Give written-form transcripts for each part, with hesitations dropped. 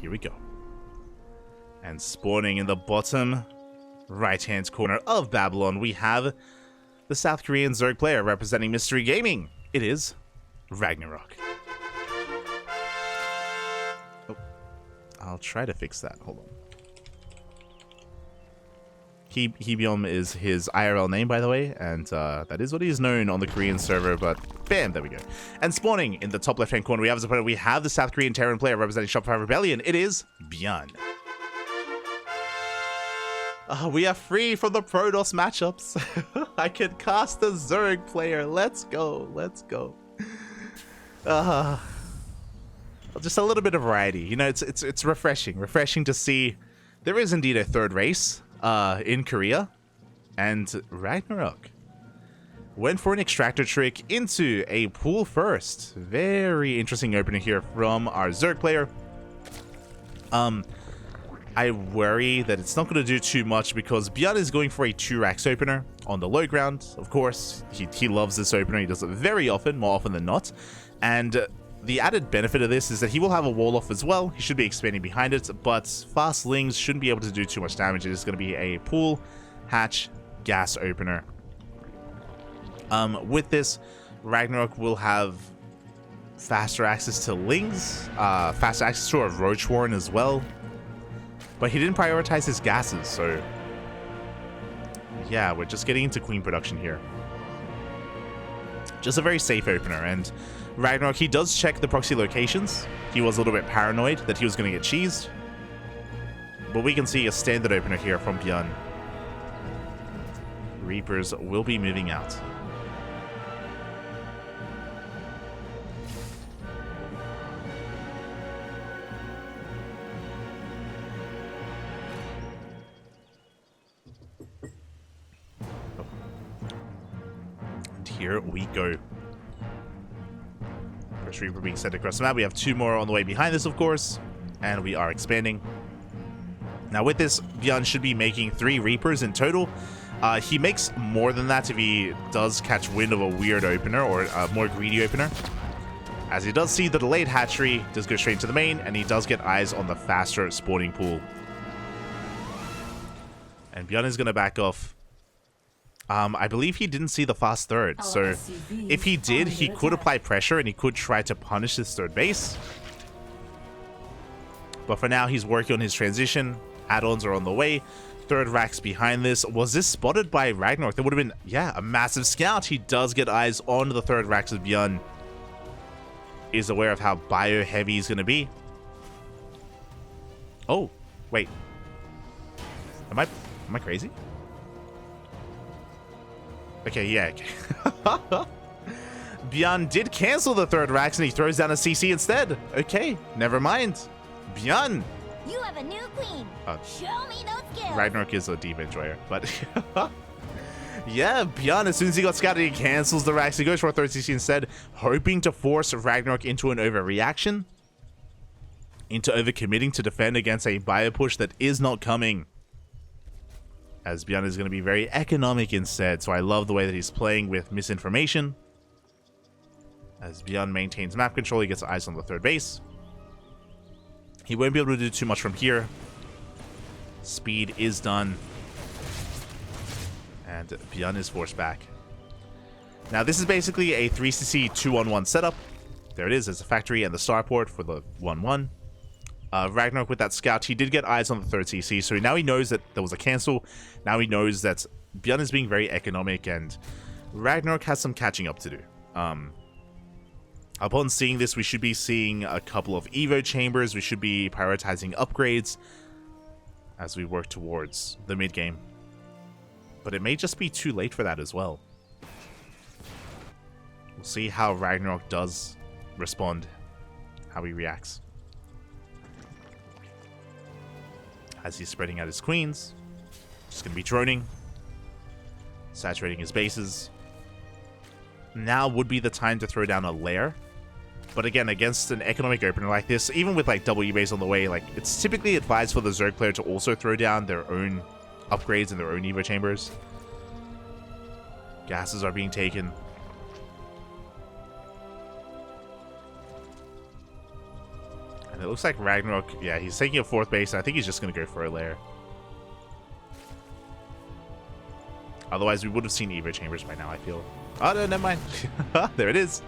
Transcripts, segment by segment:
here we go. And spawning in the bottom right-hand corner of Babylon, we have the South Korean Zerg player representing Mystery Gaming. It is RagnaroK. Oh, I'll try to fix that. Hold on. ByuN is his IRL name, by the way, and that is what he is known on the Korean server, but bam, there we go. And spawning in the top left-hand corner, we have as opponent, we have the South Korean Terran player representing Shopify Rebellion. It is ByuN. We are free from the Protoss matchups. I can cast the Zerg player. Let's go. Let's go. Just a little bit of variety. You know, it's refreshing. Refreshing to see there is indeed a third race in Korea. And RagnaroK went for an extractor trick into a pool first. Very interesting opening here from our Zerg player. I worry that it's not going to do too much because ByuN is going for a 2-Rax opener on the low ground. Of course, he loves this opener. He does it very often, more often than not. And the added benefit of this is that he will have a wall off as well. He should be expanding behind it, but fast lings shouldn't be able to do too much damage. It is going to be a pool, hatch, gas opener. With this, RagnaroK will have faster access to lings, faster access to a Roach Warren as well. But he didn't prioritize his gases, so yeah, we're just getting into queen production here. Just a very safe opener, and RagnaroK, he does check the proxy locations. He was a little bit paranoid that he was going to get cheesed, but we can see a standard opener here from ByuN. Reapers will be moving out. Here we go. First Reaper being sent across the map. We have 2 more on the way behind this, of course, and we are expanding. Now with this, ByuN should be making 3 Reapers in total. He makes more than that if he does catch wind of a weird opener or a more greedy opener. As he does see the delayed hatchery, does go straight into the main, and he does get eyes on the faster spawning pool. And ByuN is going to back off. I believe he didn't see the fast third, so if he did, he could apply pressure and he could try to punish this third base. But for now, he's working on his transition. Add-ons are on the way. Third Rax behind this. Was this spotted by RagnaroK? There would have been, yeah, a massive scout. He does get eyes on the third Rax of ByuN. Is aware of how bio-heavy he's going to be. Oh, wait. Am I crazy? Okay, yeah. Okay. ByuN did cancel the third Rax and he throws down a CC instead. Okay, never mind. ByuN. You have a new queen. Show me those skills. RagnaroK is a deep enjoyer, but yeah, ByuN, as soon as he got scouted, he cancels the Rax. He goes for a third CC instead, hoping to force RagnaroK into an overreaction, into overcommitting to defend against a bio push that is not coming. As ByuN is going to be very economic instead, so I love the way that he's playing with misinformation. As ByuN maintains map control, he gets eyes on the third base. He won't be able to do too much from here. Speed is done. And ByuN is forced back. Now this is basically a 3cc 2-on-1 setup. There it is, there's a factory and the starport for the 1-1. RagnaroK with that scout, he did get eyes on the third CC, so now he knows that there was a cancel. Now he knows that ByuN is being very economic, and RagnaroK has some catching up to do. Upon seeing this, we should be seeing a couple of Evo chambers. We should be prioritizing upgrades as we work towards the mid game. But it may just be too late for that as well. We'll see how RagnaroK does respond, how he reacts. As he's spreading out his queens, just going to be droning, saturating his bases. Now would be the time to throw down a lair. But again, against an economic opener like this, even with like double E-base on the way, like it's typically advised for the Zerg player to also throw down their own upgrades and their own Evo chambers. Gases are being taken. And it looks like RagnaroK, yeah, he's taking a 4th base. And I think he's just going to go for a lair. Otherwise, we would have seen Evo Chambers by now, I feel. Oh, no, never mind. There it is.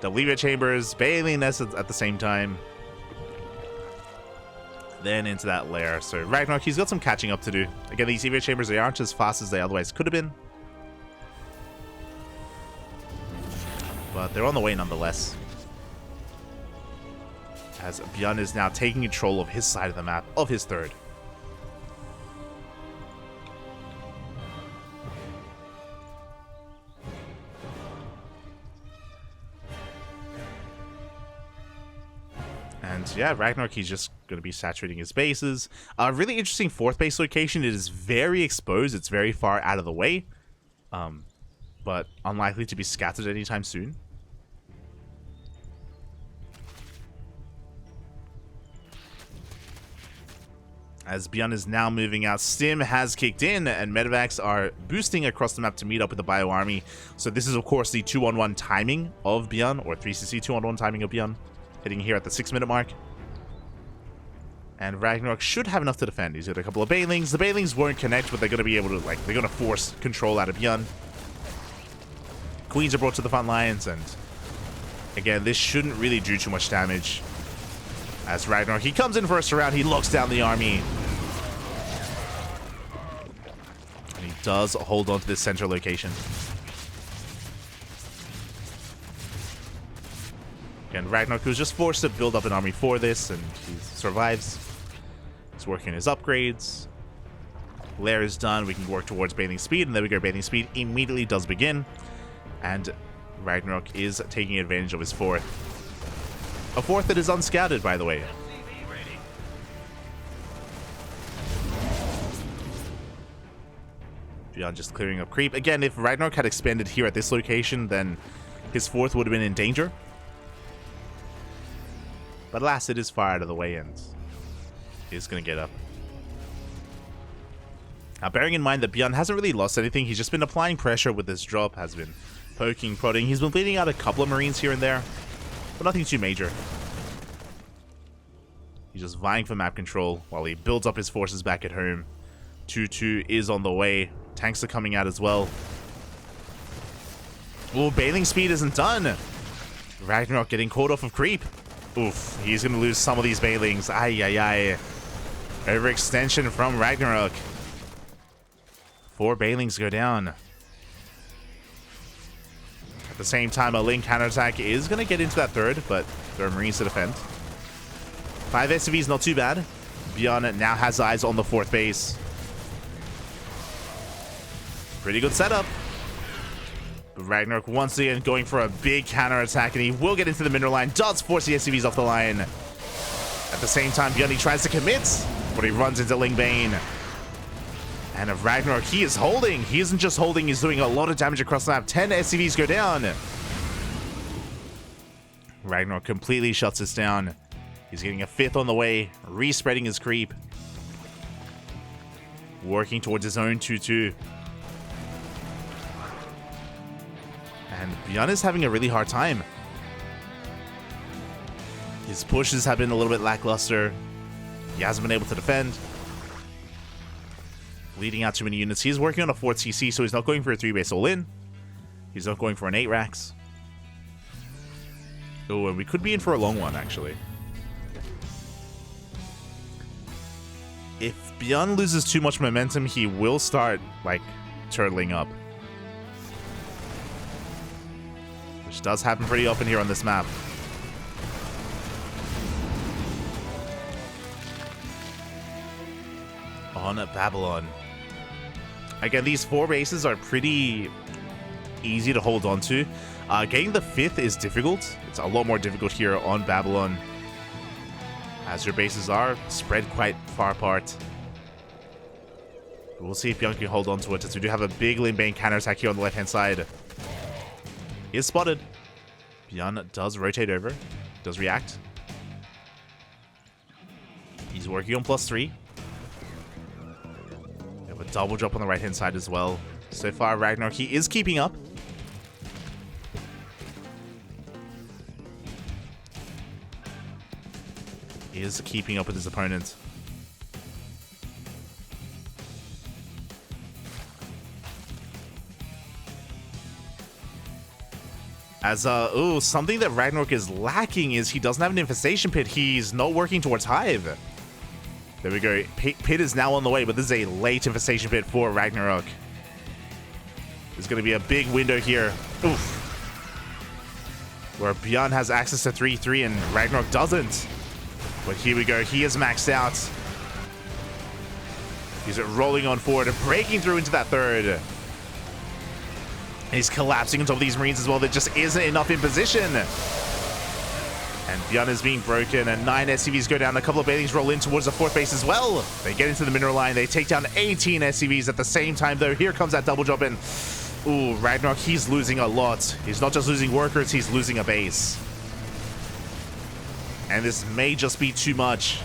The Evo Chambers, bailing Nest at the same time. Then into that lair. So RagnaroK, he's got some catching up to do. Again, these Evo Chambers, they aren't as fast as they otherwise could have been. But they're on the way nonetheless. As ByuN is now taking control of his side of the map, of his 3rd. And yeah, RagnaroK, he's just going to be saturating his bases. Really interesting 4th base location. It is very exposed. It's very far out of the way. But unlikely to be scattered anytime soon. As ByuN is now moving out, Stim has kicked in, and medevacs are boosting across the map to meet up with the Bio Army. So this is, of course, the 2-on-1 timing of ByuN, or 3cc 2-on-1 timing of ByuN, hitting here at the 6-minute mark. And RagnaroK should have enough to defend. He's got a couple of Bailings. The Bailings won't connect, but they're going to be able to, they're going to force control out of ByuN. Queens are brought to the front lines, and again, this shouldn't really do too much damage. As RagnaroK, he comes in for a surround, he locks down the army. And he does hold on to this center location. Again, RagnaroK was just forced to build up an army for this, and he survives. He's working his upgrades. Lair is done, we can work towards bathing speed, and there we go, bathing speed immediately does begin. And RagnaroK is taking advantage of his 4th. A 4th that is unscouted, by the way. ByuN just clearing up creep. Again, if RagnaroK had expanded here at this location, then his 4th would have been in danger. But alas, it is far out of the way, and he's going to get up. Now, bearing in mind that ByuN hasn't really lost anything, he's just been applying pressure with this drop, has been poking, prodding. He's been bleeding out a couple of Marines here and there, but nothing too major. He's just vying for map control while he builds up his forces back at home. 2-2 is on the way. Tanks are coming out as well. Oh, bailing speed isn't done. RagnaroK getting caught off of creep. Oof, he's going to lose some of these bailings. Ay, ay, ay. Overextension from RagnaroK. 4 bailings go down. At the same time, a Link counterattack is going to get into that 3rd, but there are Marines to defend. 5 SCVs, not too bad. ByuN now has eyes on the 4th base. Pretty good setup. But RagnaroK once again going for a big counterattack, and he will get into the mineral line. Does force the SCVs off the line. At the same time, ByuN, he tries to commit, but he runs into Ling Bane. And of RagnaroK, he is holding. He isn't just holding, he's doing a lot of damage across the map. 10 SCVs go down. RagnaroK completely shuts this down. He's getting a 5th on the way, respreading his creep. Working towards his own 2-2. And ByuN is having a really hard time. His pushes have been a little bit lackluster. He hasn't been able to defend. Leading out too many units. He's working on a 4th CC, so he's not going for a 3-base all-in. He's not going for an 8 racks. Oh, and we could be in for a long one, actually. If ByuN loses too much momentum, he will start, like, turtling up. Which does happen pretty often here on this map. On Babylon. Again, these 4 bases are pretty easy to hold on to. Getting the 5th is difficult. It's a lot more difficult here on Babylon, as your bases are spread quite far apart. But we'll see if ByuN can hold on to it, as we do have a big Ling Bane counterattack here on the left-hand side. He is spotted. ByuN does rotate over. Does react. He's working on +3. We have a double drop on the right-hand side as well. So far, RagnaroK, he is keeping up. is keeping up with his opponent. As, something that RagnaroK is lacking is he doesn't have an infestation pit. He's not working towards Hive. There we go. Pit is now on the way, but this is a late infestation pit for RagnaroK. There's going to be a big window here. Oof. Where ByuN has access to 3-3 and RagnaroK doesn't. But here we go. He is maxed out. He's rolling on forward and breaking through into that third. He's collapsing on top of these Marines as well. There just isn't enough in position. And ByuN is being broken, and 9 SCVs go down. A couple of Bailings roll in towards the 4th base as well. They get into the mineral line. They take down 18 SCVs at the same time, though. Here comes that double drop in. Ooh, RagnaroK, he's losing a lot. He's not just losing workers, he's losing a base. And this may just be too much.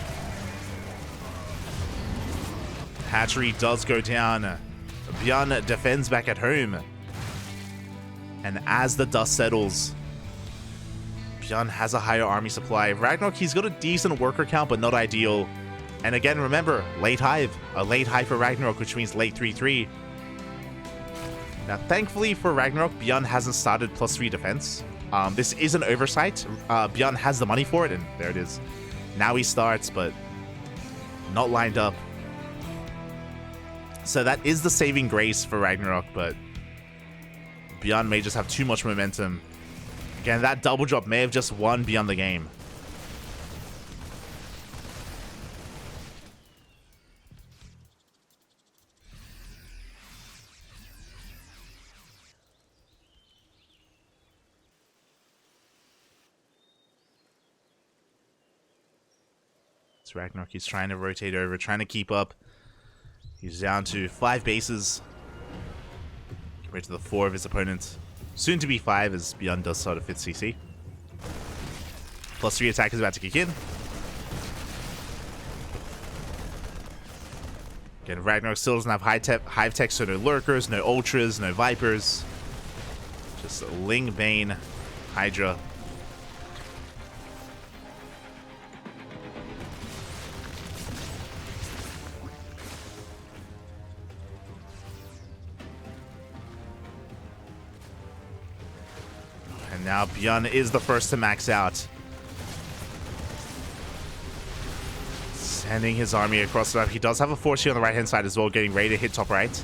Hatchery does go down. ByuN defends back at home. And as the dust settles, ByuN has a higher army supply. RagnaroK, he's got a decent worker count, but not ideal. And again, remember, late Hive. A late Hive for RagnaroK, which means late 3-3. Now, thankfully for RagnaroK, ByuN hasn't started +3 defense. This is an oversight. ByuN has the money for it, and there it is. Now he starts, but not lined up. So that is the saving grace for RagnaroK, but ByuN may just have too much momentum. Again, that double drop may have just won ByuN the game. So RagnaroK, he's trying to rotate over, trying to keep up. He's down to 5 bases. Right to the 4 of his opponent. Soon to be 5 as ByuN does start a 5th CC. +3 attack is about to kick in. Again, RagnaroK still doesn't have Hive Tech, so no Lurkers, no Ultras, no Vipers. Just Ling, Bane, Hydra. Now ByuN is the first to max out. Sending his army across the map. He does have a force shield on the right-hand side as well, getting ready to hit top right.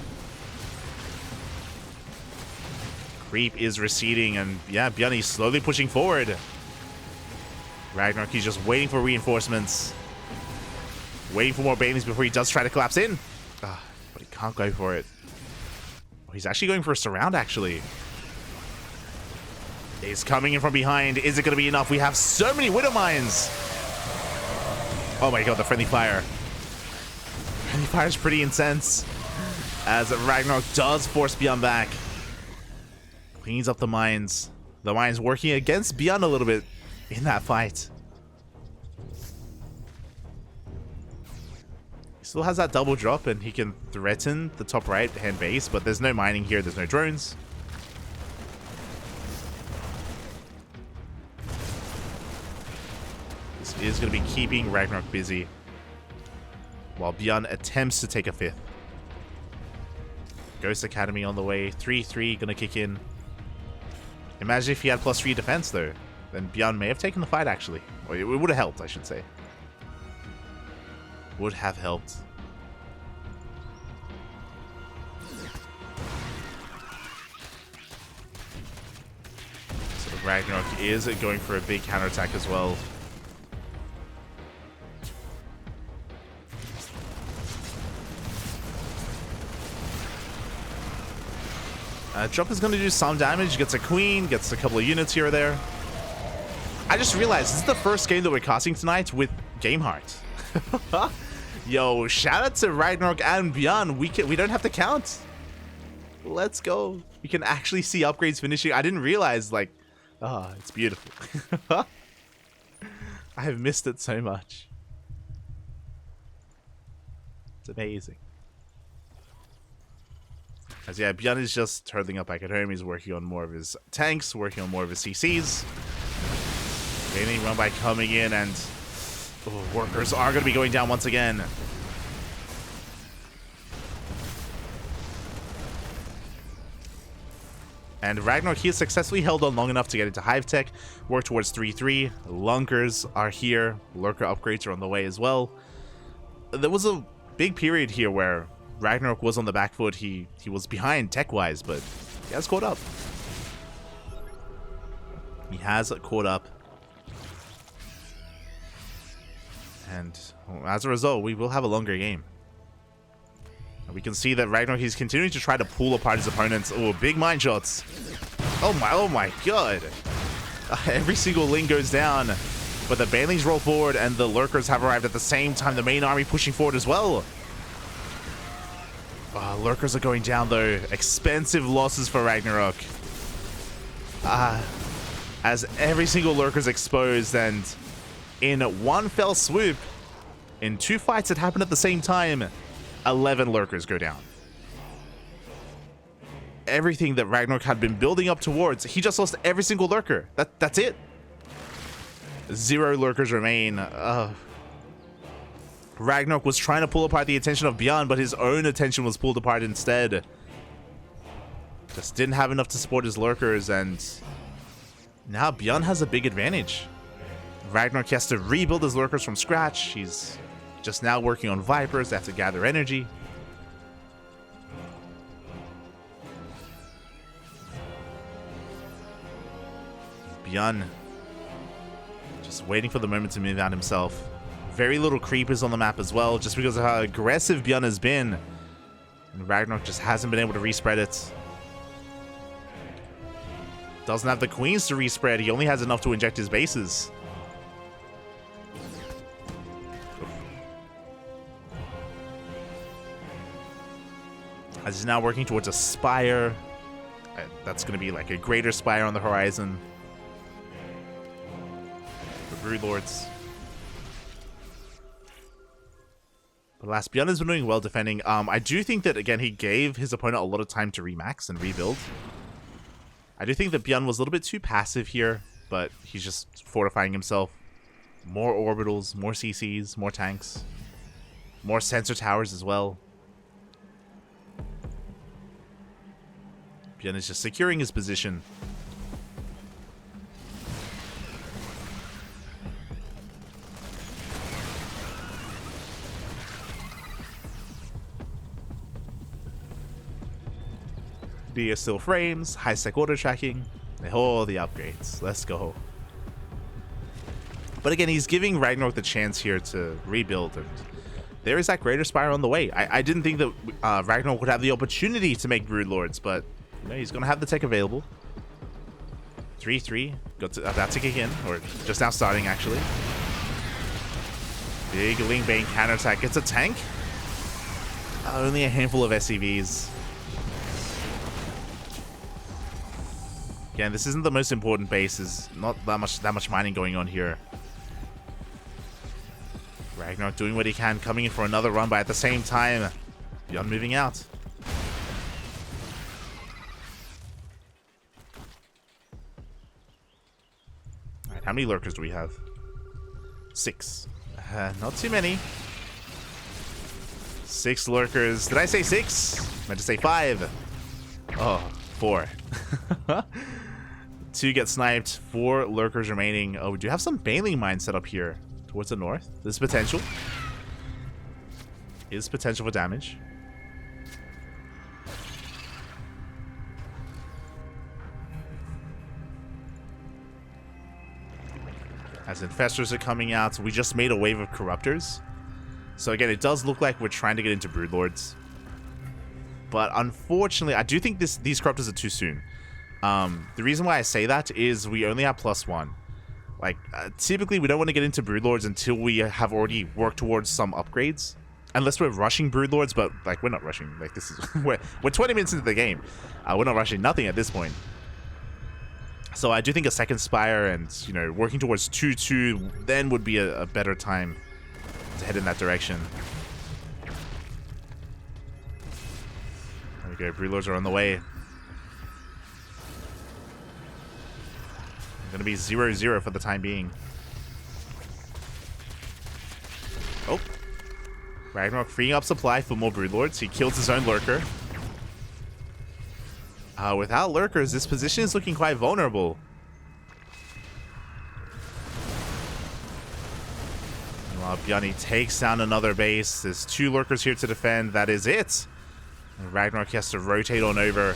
Creep is receding, and yeah, ByuN is slowly pushing forward. RagnaroK, he's just waiting for reinforcements. Waiting for more Banelings before he does try to collapse in. But he can't go for it. Oh, he's actually going for a surround, actually. He's coming in from behind. Is it going to be enough? We have so many Widow Mines. Oh my god, the friendly fire. Friendly fire is pretty intense. As RagnaroK does force ByuN back. Cleans up the mines. The mines working against ByuN a little bit in that fight. He still has that double drop and he can threaten the top right hand base, but there's no mining here. There's no drones. Is going to be keeping RagnaroK busy while ByuN attempts to take a 5th. Ghost Academy on the way. 3-3 going to kick in. Imagine if he had +3 defense, though. Then ByuN may have taken the fight, actually. Or it would have helped, I should say. Would have helped. So RagnaroK is going for a big counterattack as well. Drop is going to do some damage, gets a queen, gets a couple of units here or there. I just realized this is the first game that we're casting tonight with Game Heart. Yo, shout out to RagnaroK and ByuN. We don't have to count. Let's go. We can actually see upgrades finishing. I didn't realize, like, oh, it's beautiful. I have missed it so much. It's amazing. As yeah, ByuN is just turtling up back at home. He's working on more of his tanks, working on more of his CCs. Gaining run by coming in, and Oh, workers are going to be going down once again. And RagnaroK here successfully held on long enough to get into Hive Tech, work towards 3-3. Lunkers are here. Lurker upgrades are on the way as well. There was a big period here where RagnaroK was on the back foot. He was behind tech-wise, but he has caught up. He has caught up. And as a result, we will have a longer game. We can see that RagnaroK is continuing to try to pull apart his opponents. Oh, big mind shots. Oh my god. Every single link goes down. But the banelings roll forward and the lurkers have arrived at the same time. The main army pushing forward as well. Lurkers are going down though. Expensive losses for RagnaroK. As every single lurker is exposed, and in one fell swoop, in 2 fights that happened at the same time, 11 lurkers go down. Everything that RagnaroK had been building up towards, he just lost every single lurker. That's it. 0 lurkers remain. RagnaroK was trying to pull apart the attention of ByuN, but his own attention was pulled apart instead. Just didn't have enough to support his lurkers, and now ByuN has a big advantage. RagnaroK has to rebuild his lurkers from scratch. He's just now working on Vipers. They have to gather energy. ByuN just waiting for the moment to move out himself. Very little creepers on the map as well, just because of how aggressive ByuN has been. And RagnaroK just hasn't been able to respread it. Doesn't have the queens to respread. He only has enough to inject his bases. As he's now working towards a spire. That's going to be like a greater spire on the horizon. The Brood Lords. But last, ByuN has been doing well defending. I do think that, again, he gave his opponent a lot of time to remax and rebuild. I do think that ByuN was a little bit too passive here, but he's just fortifying himself. More orbitals, more CCs, more tanks. More sensor towers as well. ByuN is just securing his position. DSL frames, high-sec auto tracking, all the upgrades. Let's go. But again, he's giving RagnaroK the chance here to rebuild, and there is that greater spire on the way. I didn't think that RagnaroK would have the opportunity to make Brood Lords, but you know, he's going to have the tech available. 3-3, about to kick in, or just now starting actually. Big Ling Bane counterattack, gets a tank. Only a handful of SCVs. Again, this isn't the most important base. There's not that much mining going on here. RagnaroK doing what he can, coming in for another run, but at the same time, ByuN moving out. Alright, how many lurkers do we have? 6. Not too many. 6 lurkers. Did I say 6? I meant to say 5. Oh, 4. 2 get sniped, 4 lurkers remaining. Oh, we do have some baneling mines set up here towards the north. There's potential. Is potential for damage. As infestors are coming out, we just made a wave of corruptors. So again, it does look like we're trying to get into Brood Lords. But unfortunately, I do think these corruptors are too soon. The reason why I say that is we only have +1. Like, typically we don't want to get into Brood Lords until we have already worked towards some upgrades. Unless we're rushing Brood Lords, but like we're not rushing. Like this is we're 20 minutes into the game. We're not rushing nothing at this point. So I do think a second spire and, you know, working towards 2-2 then would be a better time to head in that direction. There we go, Brood Lords are on the way. Gonna be 0-0 for the time being. Oh. RagnaroK freeing up supply for more Broodlords. He kills his own Lurker. Without Lurkers, this position is looking quite vulnerable. While ByuN takes down another base, there's 2 Lurkers here to defend. That is it. And RagnaroK has to rotate on over.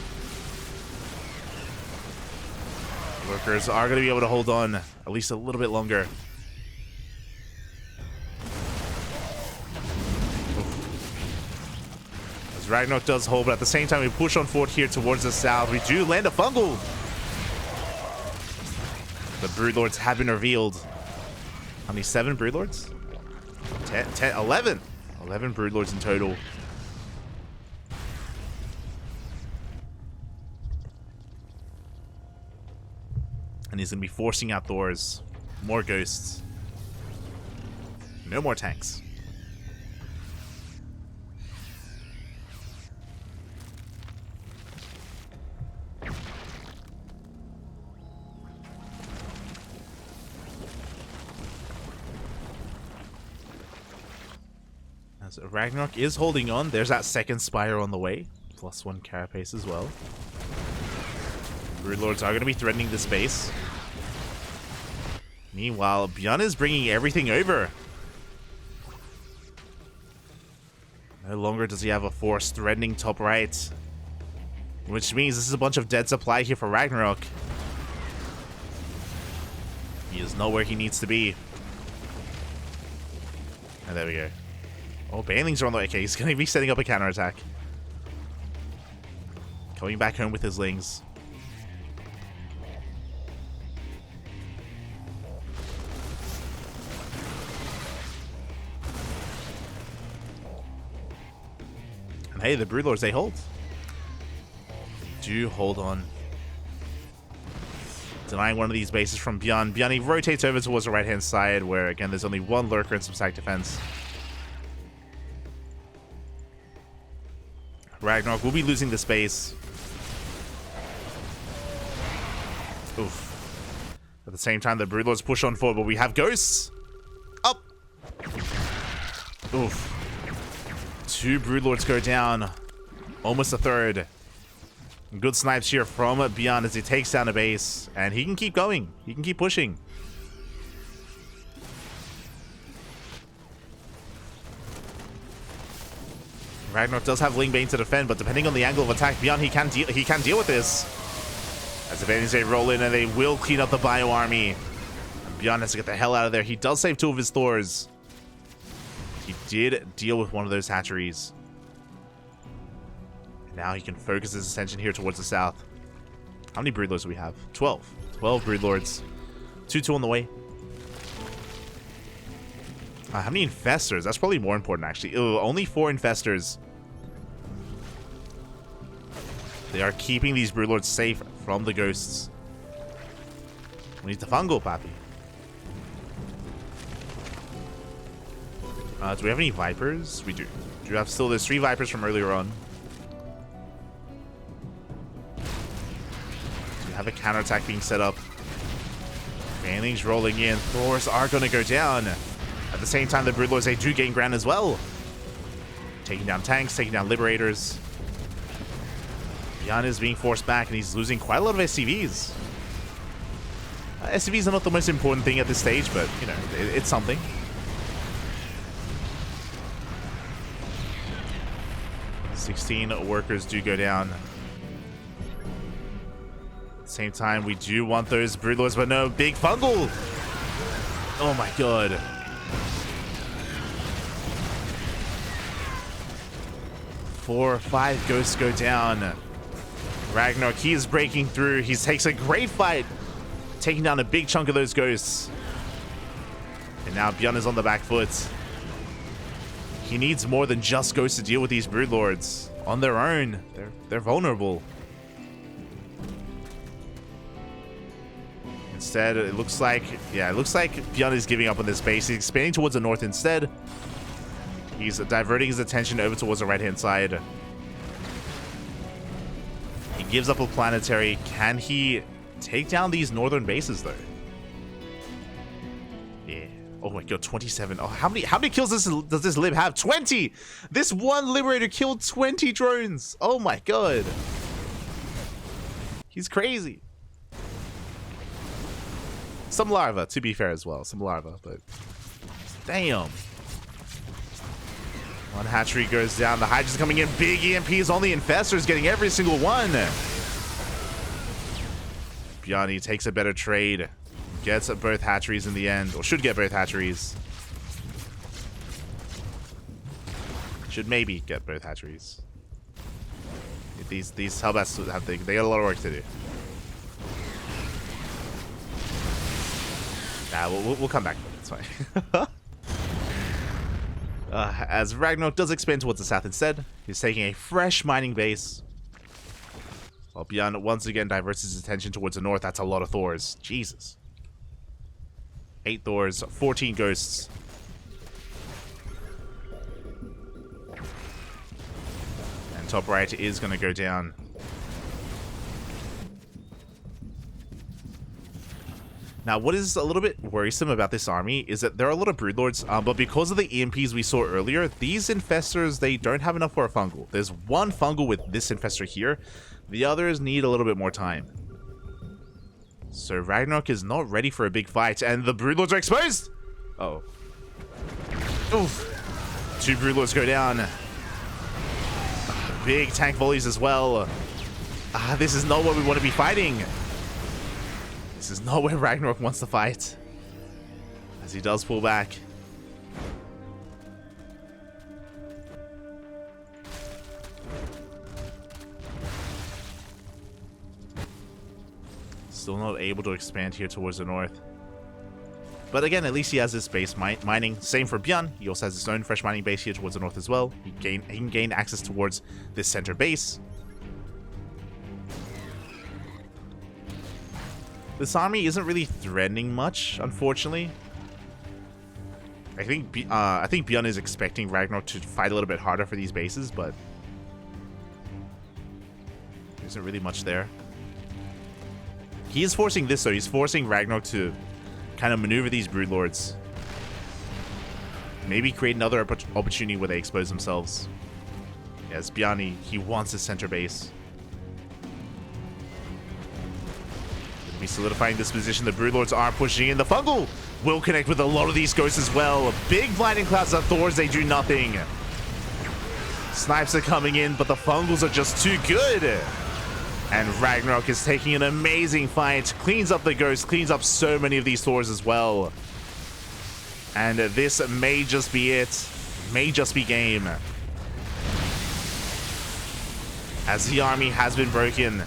Lurkers are going to be able to hold on at least a little bit longer. As RagnaroK does hold, but at the same time we push on forward here towards the south. We do land a fungal. The Broodlords have been revealed. How many? 7 Broodlords? 10, 11. 11 Broodlords in total. And he's going to be forcing out Thors. More ghosts. No more tanks. As RagnaroK is holding on. There's that second Spire on the way. +1 Carapace as well. Broodlords are going to be threatening this base. Meanwhile, ByuN is bringing everything over. No longer does he have a force threatening top right. Which means this is a bunch of dead supply here for RagnaroK. He is not where he needs to be. And there we go. Oh, Banelings are on the way. Okay, he's going to be setting up a counterattack. Coming back home with his Lings. And hey, the Broodlords, they hold. Do hold on. Denying one of these bases from ByuN. ByuN, he rotates over towards the right-hand side, where, again, there's only 1 Lurker and some stack defense. RagnaroK will be losing the space. Oof. At the same time, the Broodlords push on forward, but we have ghosts. Up. Oof. 2 Broodlords go down. Almost a third. Good snipes here from ByuN as he takes down a base. And he can keep going. He can keep pushing. RagnaroK does have Lingbane to defend, but depending on the angle of attack, ByuN, he can deal with this. As the Banelings, they roll in and they will clean up the Bio army. And ByuN has to get the hell out of there. He does save 2 of his Thors. He did deal with one of those hatcheries. Now he can focus his attention here towards the south. How many Broodlords do we have? 12. 12 Broodlords. 2-2 on the way. How many Infestors? That's probably more important, actually. Ew, only 4 Infestors. They are keeping these Broodlords safe from the ghosts. We need the fungal, Pappy. Do we have any Vipers? We do. Do you have still those 3 Vipers from earlier on? Do we have a counterattack being set up? Banelings rolling in. Thors are going to go down. At the same time, the Broodlords, they do gain ground as well. Taking down tanks, taking down Liberators. ByuN is being forced back, and he's losing quite a lot of SCVs. SCVs are not the most important thing at this stage, but, you know, it's something. $16 workers do go down. At the same time, we do want those Broodlords, but no, big fungal! Oh my god. Four or 5 ghosts go down. RagnaroK, he is breaking through. He takes a great fight, taking down a big chunk of those ghosts. And now ByuN is on the back foot. He needs more than just ghosts to deal with these Broodlords. On their own, they're vulnerable. Instead, it looks like ByuN is giving up on this base. He's expanding towards the north instead. He's diverting his attention over towards the right-hand side. He gives up a planetary. Can he take down these northern bases, though? Yeah. Oh my god, 27. Oh, how many kills does this lib have? 20! This one liberator killed 20 drones. Oh my god. He's crazy. Some larva, to be fair as well. Some larva, but damn. One hatchery goes down. The Hydra's coming in. Big EMPs on the Infestors, getting every single one. ByuN takes a better trade. Gets both hatcheries in the end, or should get both hatcheries. Should maybe get both hatcheries. These Hellbats they got a lot of work to do. Nah, we'll come back to it. It's fine. As RagnaroK does expand towards the south instead, he's taking a fresh mining base. While ByuN once again diverts his attention towards the north. That's a lot of Thors. Jesus. 8 Thors, 14 Ghosts. And top right is going to go down. Now, what is a little bit worrisome about this army is that there are a lot of Broodlords, but because of the EMPs we saw earlier, these Infestors, they don't have enough for a Fungal. There's one Fungal with this Infestor here. The others need a little bit more time. So RagnaroK is not ready for a big fight, and the Broodlords are exposed! Uh-oh. Oof. 2 Broodlords go down. Big tank volleys as well. This is not what we want to be fighting. This is not where RagnaroK wants to fight. As he does pull back. Still not able to expand here towards the north. But again, at least he has this base mining. Same for ByuN. He also has his own fresh mining base here towards the north as well. He can gain access towards this center base. This army isn't really threatening much, unfortunately. I think ByuN is expecting RagnaroK to fight a little bit harder for these bases, but there isn't really much there. He is forcing this, though. He's forcing RagnaroK to kind of maneuver these Broodlords. Maybe create another opportunity where they expose themselves. Yes, ByuN, he wants his center base. Be solidifying this position. The Broodlords are pushing in. The Fungal will connect with a lot of these ghosts as well. Big blinding clouds of Thors, they do nothing. Snipes are coming in, but the Fungals are just too good. And RagnaroK is taking an amazing fight. Cleans up the ghosts, cleans up so many of these Thors as well. And this may just be it. May just be game. As the army has been broken.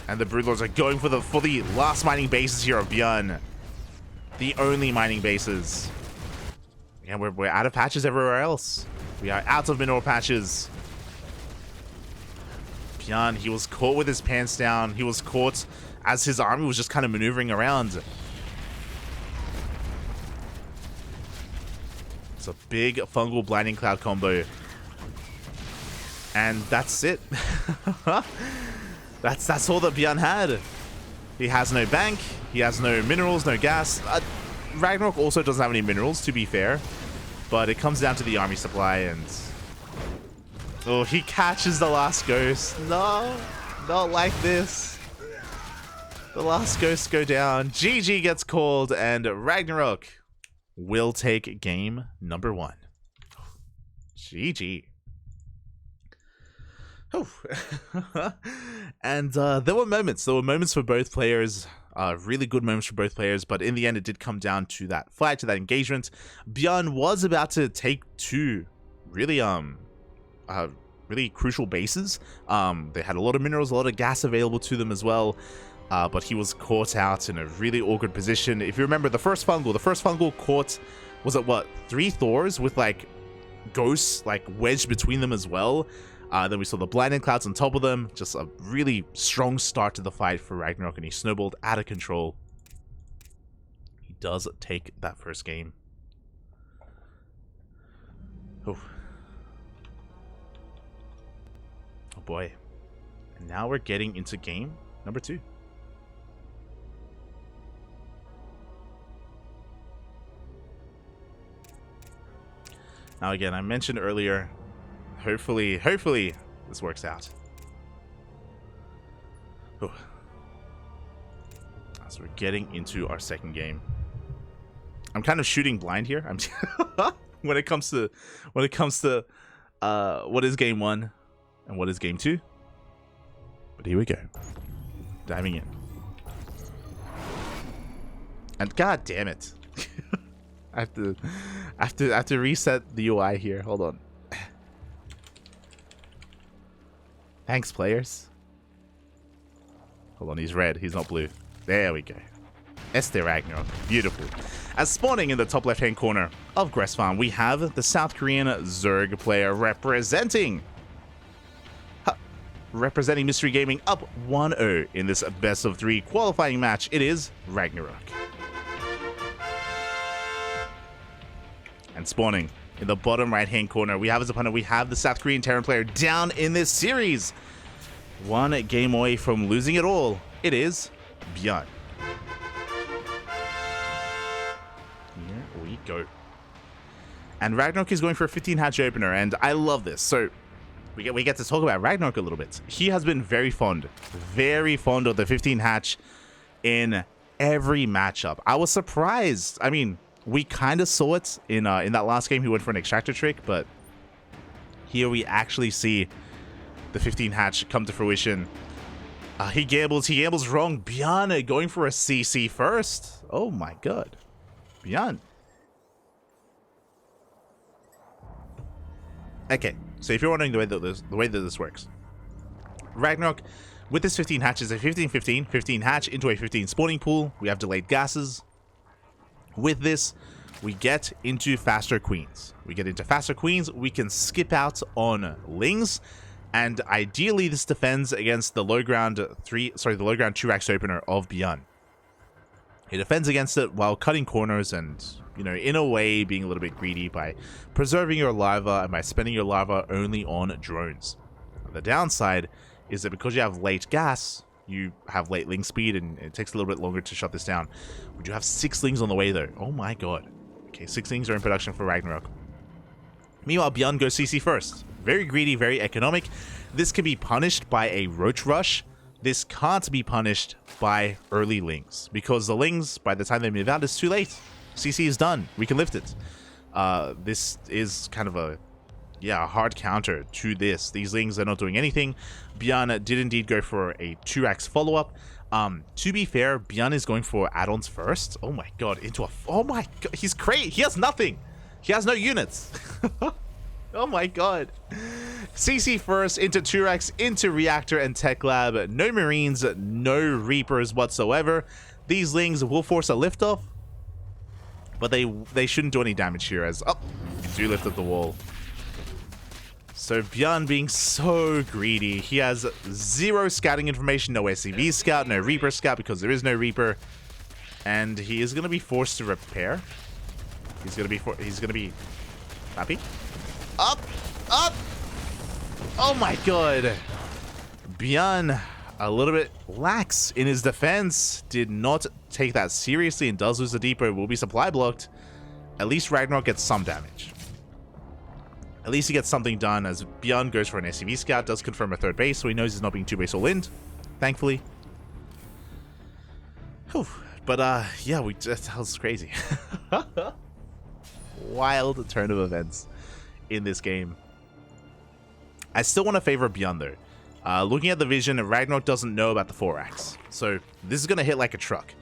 And the Broodlords are going for the last mining bases here of ByuN. The only mining bases. Yeah, we're out of patches everywhere else. We are out of mineral patches. ByuN, he was caught with his pants down. He was caught as his army was just kind of maneuvering around. It's a big fungal blinding cloud combo. And that's it. That's all that ByuN had. He has no bank, he has no minerals, no gas. RagnaroK also doesn't have any minerals, to be fair. But it comes down to the army supply and... Oh, he catches the last ghost. No, not like this. The last ghosts go down. GG gets called and RagnaroK will take game number 1. GG. Oh. And there were moments for both players, really good moments for both players, but in the end it did come down to that fight, to that engagement. ByuN was about to take 2 really really crucial bases. They had a lot of minerals, a lot of gas available to them as well, but he was caught out in a really awkward position. If you remember the first fungal caught, was it what, 3 Thors with like ghosts like wedged between them as well. Then we saw the blinding clouds on top of them. Just a really strong start to the fight for RagnaroK, and he snowballed out of control. He does take that first game. Oh. Oh boy. And now we're getting into game number 2. Now again, I mentioned earlier, hopefully this works out. Whew. So we're getting into our second game. I'm kind of shooting blind here. I'm when it comes to what is game 1 and what is game 2. But here we go. Diving in. And god damn it. I have to reset the UI here. Hold on. Thanks, players. Hold on, he's red. He's not blue. There we go. RagnaroK. Beautiful. As spawning in the top left-hand corner of Gress Farm, we have the South Korean Zerg player representing Mystery Gaming up 1-0 in this best-of-3 qualifying match. It is RagnaroK. And spawning in the bottom right-hand corner, we have his opponent. We have the South Korean Terran player down in this series. One game away from losing it all. It is ByuN. Here we go. And RagnaroK is going for a 15 hatch opener, and I love this. So we get to talk about RagnaroK a little bit. He has been very fond of the 15 hatch in every matchup. I was surprised. I mean, we kind of saw it in that last game. He went for an extractor trick, but here we actually see the 15 hatch come to fruition. He gambles wrong. ByuN going for a CC first. Oh my god. ByuN. Okay, so if you're wondering the way that this works, RagnaroK with this 15 hatch is a 15-15, 15 hatch into a 15 spawning pool. We have delayed gases. With this, we get into faster queens. We can skip out on lings, and ideally this defends against the low ground 2-rax opener of ByuN. He defends against it while cutting corners and, you know, in a way being a little bit greedy by preserving your larva and by spending your larva only on drones. The downside is that because you have late gas, you have late ling speed, and it takes a little bit longer to shut this down. We do have 6 lings on the way, though. Oh my god. Okay, 6 lings are in production for RagnaroK. Meanwhile, ByuN goes CC first. Very greedy, very economic. This can be punished by a roach rush. This can't be punished by early lings, because the lings, by the time they move out, it's too late. CC is done. We can lift it. This is kind of a hard counter to this. These lings are not doing anything. ByuN did indeed go for a 2-rax follow-up. To be fair, ByuN is going for add-ons first. Oh my god, oh my god, he's crazy. He has nothing. He has no units. Oh my god. CC first into 2-rax, into reactor and tech lab. No marines, no reapers whatsoever. These lings will force a liftoff, but they shouldn't do any damage here, as you do lift up the wall. So ByuN being so greedy. He has 0 scouting information, no SCV scout, no Reaper scout because there is no Reaper, and he is going to be forced to repair. He's going to be happy. Up. Oh my god. ByuN a little bit lax in his defense. Did not take that seriously and does lose the depot. Will be supply blocked. At least RagnaroK gets some damage. At least he gets something done, as ByuN goes for an SCV scout, does confirm a 3rd base, so he knows he's not being 2-base all-in, thankfully. Whew. But, yeah, that was crazy. Wild turn of events in this game. I still want to favor ByuN, though. Looking at the vision, RagnaroK doesn't know about the 4-rax, so this is going to hit like a truck.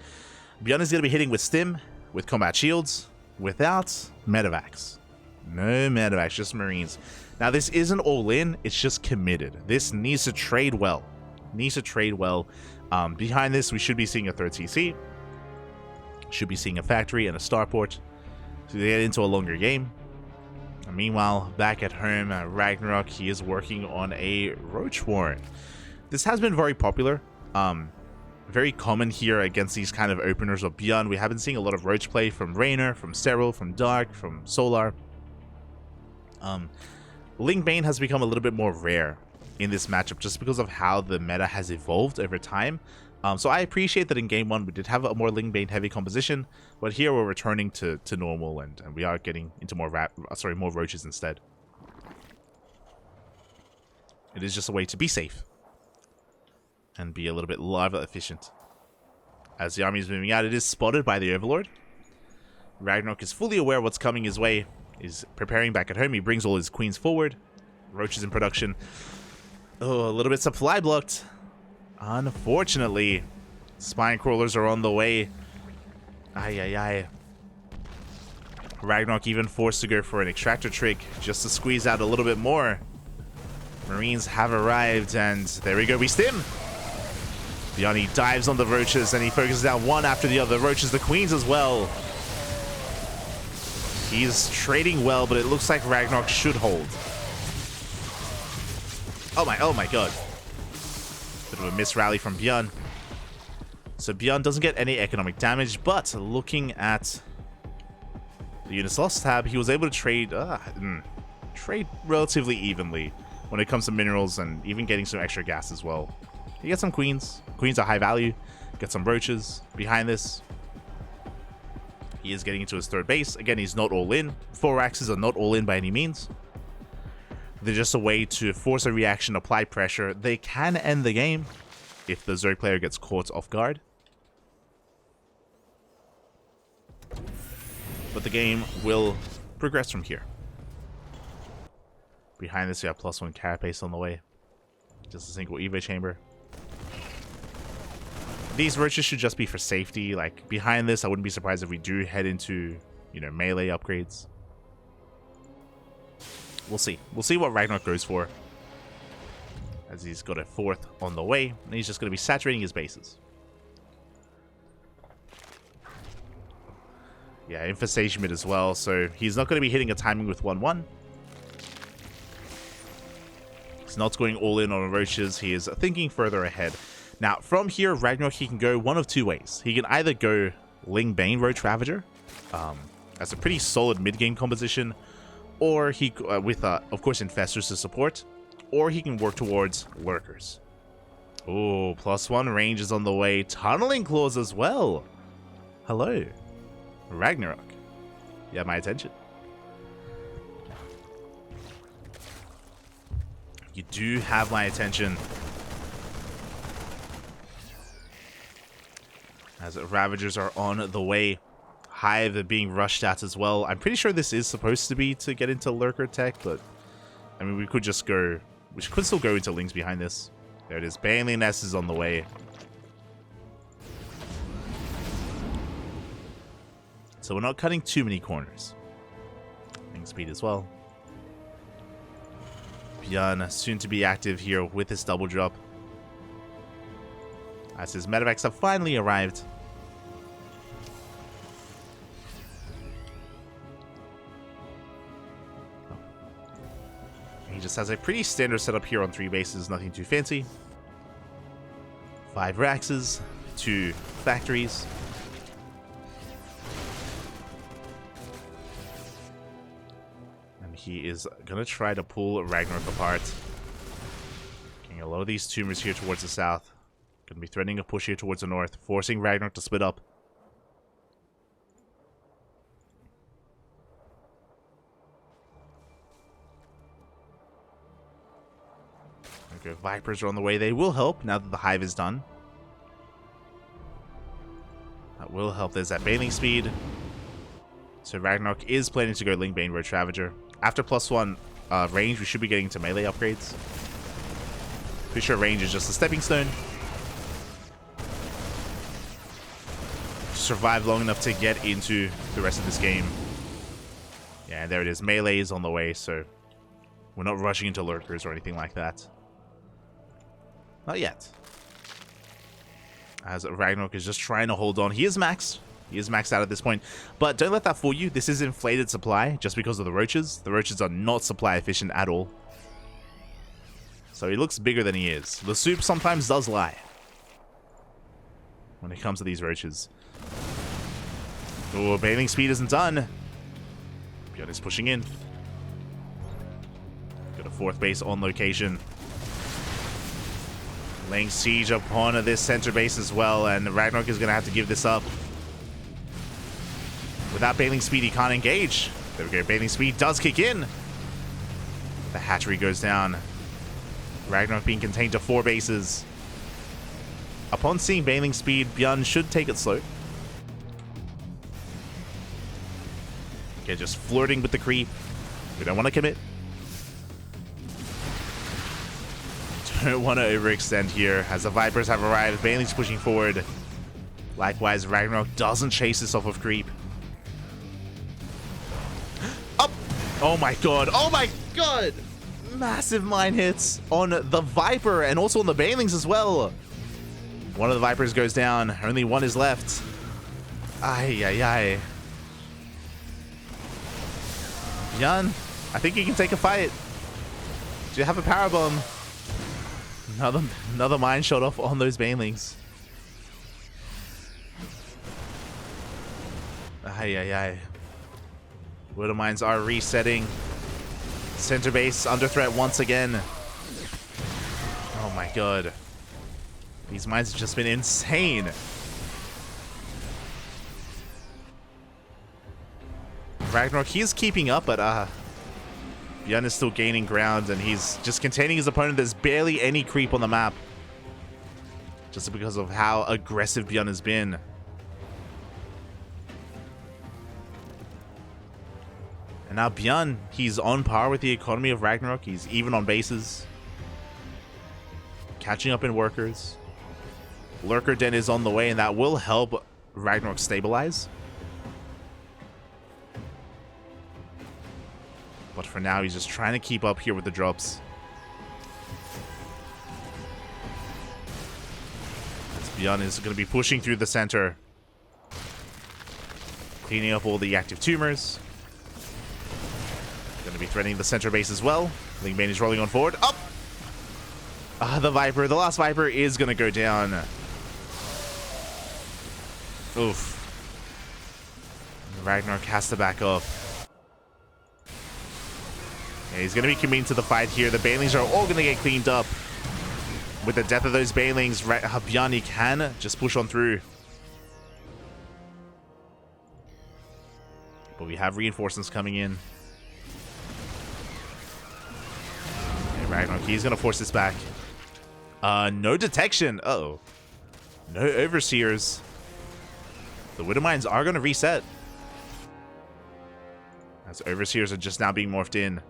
ByuN is going to be hitting with stim, with combat shields, without medevacs. No medevacs, just marines. Now, this isn't all-in, it's just committed. This needs to trade well. Behind this, we should be seeing a 3rd CC. Should be seeing a factory and a starport to get into a longer game. And meanwhile, back at home, RagnaroK, he is working on a roach warren. This has been very popular. Very common here against these kind of openers of ByuN. We have been seeing a lot of roach play from Raynor, from Sterile, from Dark, from Solar. Lingbane has become a little bit more rare in this matchup just because of how the meta has evolved over time. So I appreciate that in game 1 we did have a more Ling Bane heavy composition, but here we're returning to normal, and we are getting into more more roaches instead. It is just a way to be safe and be a little bit lava efficient. As the army is moving out, it is spotted by the Overlord. RagnaroK is fully aware of what's coming his way. He's preparing back at home. He brings all his queens forward. Roaches in production. Oh, a little bit supply blocked. Unfortunately, spine crawlers are on the way. Ay, ay, ay. RagnaroK even forced to go for an extractor trick just to squeeze out a little bit more. Marines have arrived, and there we go. We stim. ByuN dives on the roaches, and he focuses down one after the other. Roaches, the queens as well. He's trading well, but it looks like RagnaroK should hold. Oh my god. Bit of a miss rally from ByuN. So ByuN doesn't get any economic damage, but looking at the units lost tab, he was able to trade relatively evenly when it comes to minerals and even getting some extra gas as well. He gets some queens. Queens are high value. Get some roaches behind this. He is getting into his third base. Again, he's not all in. 4 axes are not all in by any means. They're just a way to force a reaction, apply pressure. They can end the game if the Zerg player gets caught off guard. But the game will progress from here. Behind this, we have +1 carapace on the way. Just a single Evo chamber. These roaches should just be for safety. Like, behind this, I wouldn't be surprised if we do head into, you know, melee upgrades. We'll see. We'll see what RagnaroK goes for. As he's got a 4th on the way, and he's just going to be saturating his bases. Yeah, infestation mid as well, so he's not going to be hitting a timing with 1-1. He's not going all in on roaches. He is thinking further ahead. Now, from here, RagnaroK, he can go one of 2 ways. He can either go Ling Bane Roach Ravager, as a pretty solid mid-game composition, or he, with, of course, Infestors to support, or he can work towards Lurkers. Oh, +1 range is on the way. Tunneling Claws as well. Hello, RagnaroK. You have my attention. You do have my attention. As Ravagers are on the way. Hive are being rushed at as well. I'm pretty sure this is supposed to be to get into Lurker tech, but I mean, we could just go. We could still go into Lings behind this. There it is. Baneling Nest is on the way. So we're not cutting too many corners. Ling speed as well. ByuN soon to be active here with his double drop. As his medevacs have finally arrived. He just has a pretty standard setup here on 3 bases, nothing too fancy. 5 Raxes, 2 factories. And he is going to try to pull RagnaroK apart. Getting a lot of these tumors here towards the south. Going to be threatening a push here towards the north, forcing RagnaroK to split up. Okay, Vipers are on the way. They will help now that the Hive is done. That will help. There's that Baneling speed. So RagnaroK is planning to go Ling Bane Roach Ravager. After +1 range, we should be getting to melee upgrades. Pretty sure range is just a stepping stone. Survive long enough to get into the rest of this game. Yeah, there it is. Melee is on the way, so we're not rushing into Lurkers or anything like that. Not yet. As RagnaroK is just trying to hold on. He is maxed. He is maxed out at this point. But don't let that fool you. This is inflated supply just because of the roaches. The roaches are not supply efficient at all. So he looks bigger than he is. The soup sometimes does lie when it comes to these roaches. Oh, Baneling speed isn't done. ByuN is pushing in. Got a 4th base on location. Laying siege upon this center base as well, and RagnaroK is going to have to give this up. Without Bailing Speed, he can't engage. There we go. Bailing Speed does kick in. The hatchery goes down. RagnaroK being contained to 4 bases. Upon seeing Bailing Speed, ByuN should take it slow. Okay, just flirting with the creep. We don't want to commit. Don't want to overextend here as the Vipers have arrived. Bailing's pushing forward. Likewise, RagnaroK doesn't chase this off of creep. Up! Oh my god. Oh my god! Massive mine hits on the Viper and also on the Bailings as well. One of the Vipers goes down. Only one is left. Ay, ay, ay. ByuN, I think you can take a fight. Do you have a power bomb? Another mine shot off on those Banelings. Ay, ay, ay. Widow mines are resetting. Center base under threat once again. Oh my god. These mines have just been insane. RagnaroK, he's keeping up, but ByuN is still gaining ground, and he's just containing his opponent. There's barely any creep on the map, just because of how aggressive ByuN has been. And now ByuN, he's on par with the economy of RagnaroK. He's even on bases, catching up in workers. Lurker Den is on the way, and that will help RagnaroK stabilize. But for now, he's just trying to keep up here with the drops. As ByuN is going to be pushing through the center, cleaning up all the active tumors. Going to be threatening the center base as well. Lingbane is rolling on forward. Up! The Viper, the last Viper is going to go down. Oof. RagnaroK has to back up. Yeah, he's going to be committing to the fight here. The Banelings are all going to get cleaned up. With the death of those Banelings, ByuN, he can just push on through. But we have reinforcements coming in. Okay, RagnaroK, he's going to force this back. No detection. Uh-oh. No Overseers. The Widow Mines are going to reset. As Overseers are just now being morphed in.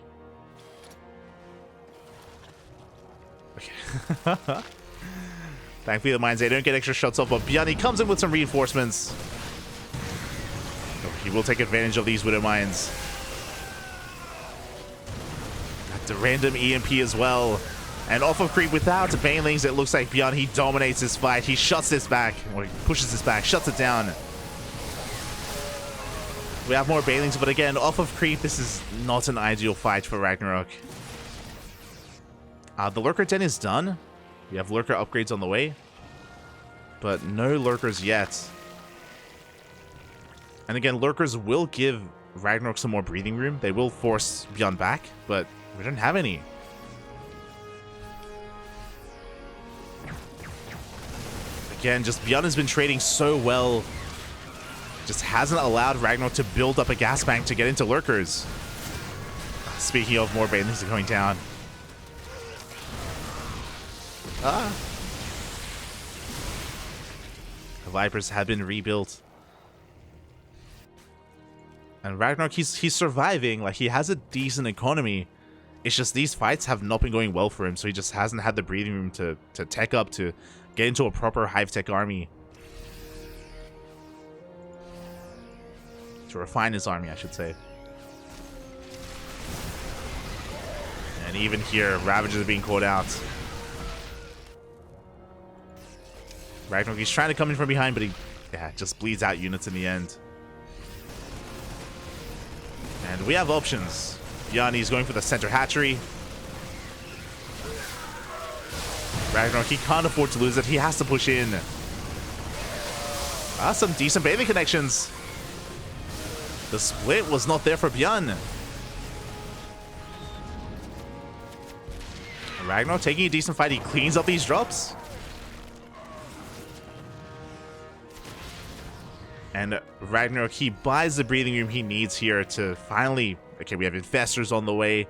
Okay. Thankfully, the mines, they don't get extra shots off, but ByuN, he comes in with some reinforcements. He will take advantage of these Widow Mines. Got the random EMP as well. And off of creep without Banelings, it looks like ByuN, he dominates this fight. He shuts this back, or he pushes this back, shuts it down. We have more Banelings, but again, off of creep, this is not an ideal fight for RagnaroK. The Lurker Den is done. We have Lurker upgrades on the way, but no Lurkers yet. And again, Lurkers will give RagnaroK some more breathing room. They will force ByuN back, but we don't have any. Again, just ByuN has been trading so well. Just hasn't allowed RagnaroK to build up a gas bank to get into Lurkers. Speaking of, more Banelings are going down. The Vipers have been rebuilt. And RagnaroK, he's surviving. Like, he has a decent economy. It's just these fights have not been going well for him, so he just hasn't had the breathing room to tech up, to get into a proper hive tech army. To refine his army, I should say. And even here, Ravagers are being called out. RagnaroK, he's trying to come in from behind, but he just bleeds out units in the end. And we have options. ByuN, he's going for the center hatchery. RagnaroK, he can't afford to lose it. He has to push in. Some decent bathing connections. The split was not there for ByuN. RagnaroK taking a decent fight. He cleans up these drops. And RagnaroK, he buys the breathing room he needs here to finally... Okay, we have investors on the way.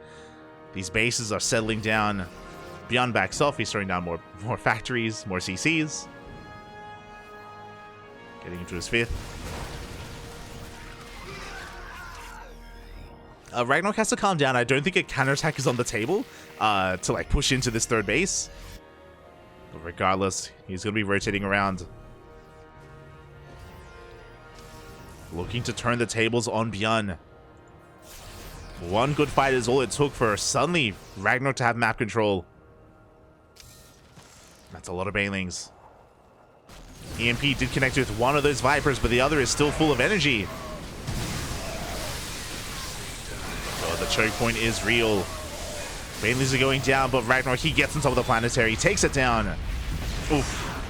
These bases are settling down. ByuN backs off. He's throwing down more factories, more CCs. Getting into his 5th. RagnaroK has to calm down. I don't think a counterattack is on the table to like push into this 3rd base. But regardless, he's going to be rotating around. Looking to turn the tables on ByuN. One good fight is all it took for suddenly RagnaroK to have map control. That's a lot of Banelings. EMP did connect with one of those Vipers, but the other is still full of energy. Oh, the choke point is real. Banelings are going down, but RagnaroK, he gets on top of the planetary, takes it down. Oof.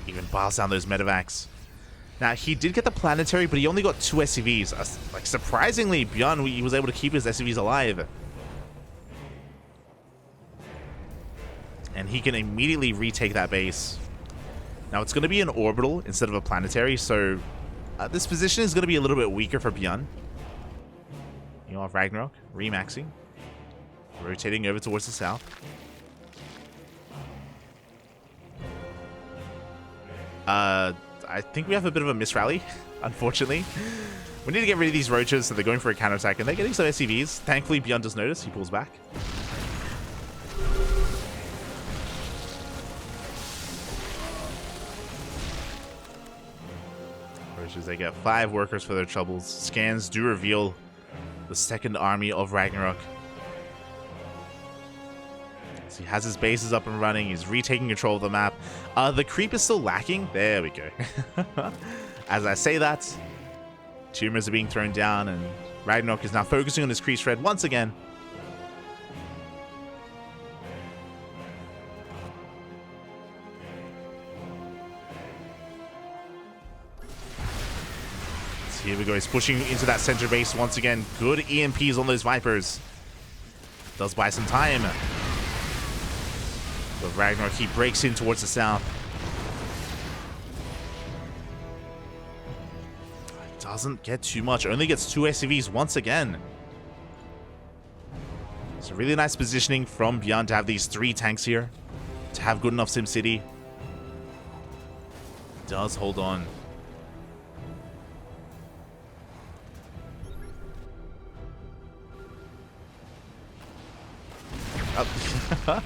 Even biles down those medevacs. Now, he did get the planetary, but he only got 2 SCVs. Like, surprisingly, ByuN, he was able to keep his SCVs alive. And he can immediately retake that base. Now, it's going to be an orbital instead of a planetary, so this position is going to be a little bit weaker for ByuN. You know, RagnaroK, remaxing. Rotating over towards the south. I think we have a bit of a misrally, unfortunately. We need to get rid of these roaches, so they're going for a counterattack, and they're getting some SCVs. Thankfully, ByuN does notice. He pulls back. Roaches, they get 5 workers for their troubles. Scans do reveal the 2nd army of RagnaroK. So he has his bases up and running. He's retaking control of the map. The creep is still lacking. There we go. As I say that, tumors are being thrown down, and RagnaroK is now focusing on his creep shred once again. So here we go. He's pushing into that center base once again. Good EMPs on those Vipers. Does buy some time. But RagnaroK, he breaks in towards the south. Doesn't get too much. Only gets 2 SCVs once again. It's a really nice positioning from ByuN to have these 3 tanks here. To have good enough SimCity. Does hold on. Oh.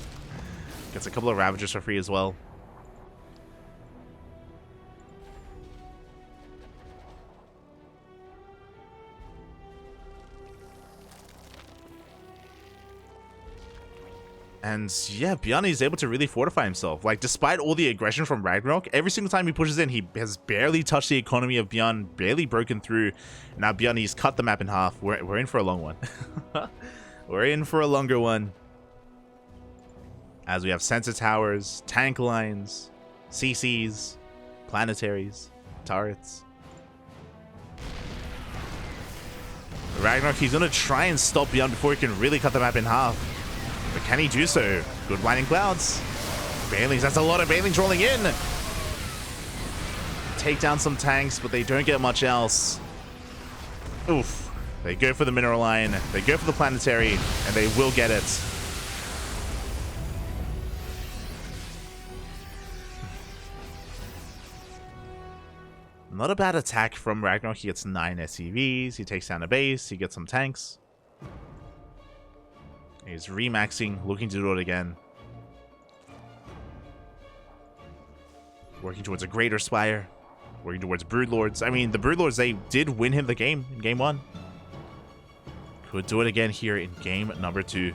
Gets a couple of Ravagers for free as well. And yeah, ByuN is able to really fortify himself. Like, despite all the aggression from RagnaroK, every single time he pushes in, he has barely touched the economy of ByuN, barely broken through. Now ByuN, he's cut the map in half. We're in for a long one. We're in for a longer one. As we have sensor towers, tank lines, CCs, planetaries, turrets. RagnaroK, he's going to try and stop ByuN before he can really cut the map in half. But can he do so? Good blinding clouds. Banelings, that's a lot of Banelings rolling in. Take down some tanks, but they don't get much else. Oof. They go for the mineral line, they go for the planetary, and they will get it. Not a bad attack from RagnaroK. He gets 9 SCVs. He takes down a base. He gets some tanks. He's remaxing, looking to do it again. Working towards a Greater Spire. Working towards Broodlords. I mean, the Broodlords, they did win him the game in game 1. Could do it again here in game number 2.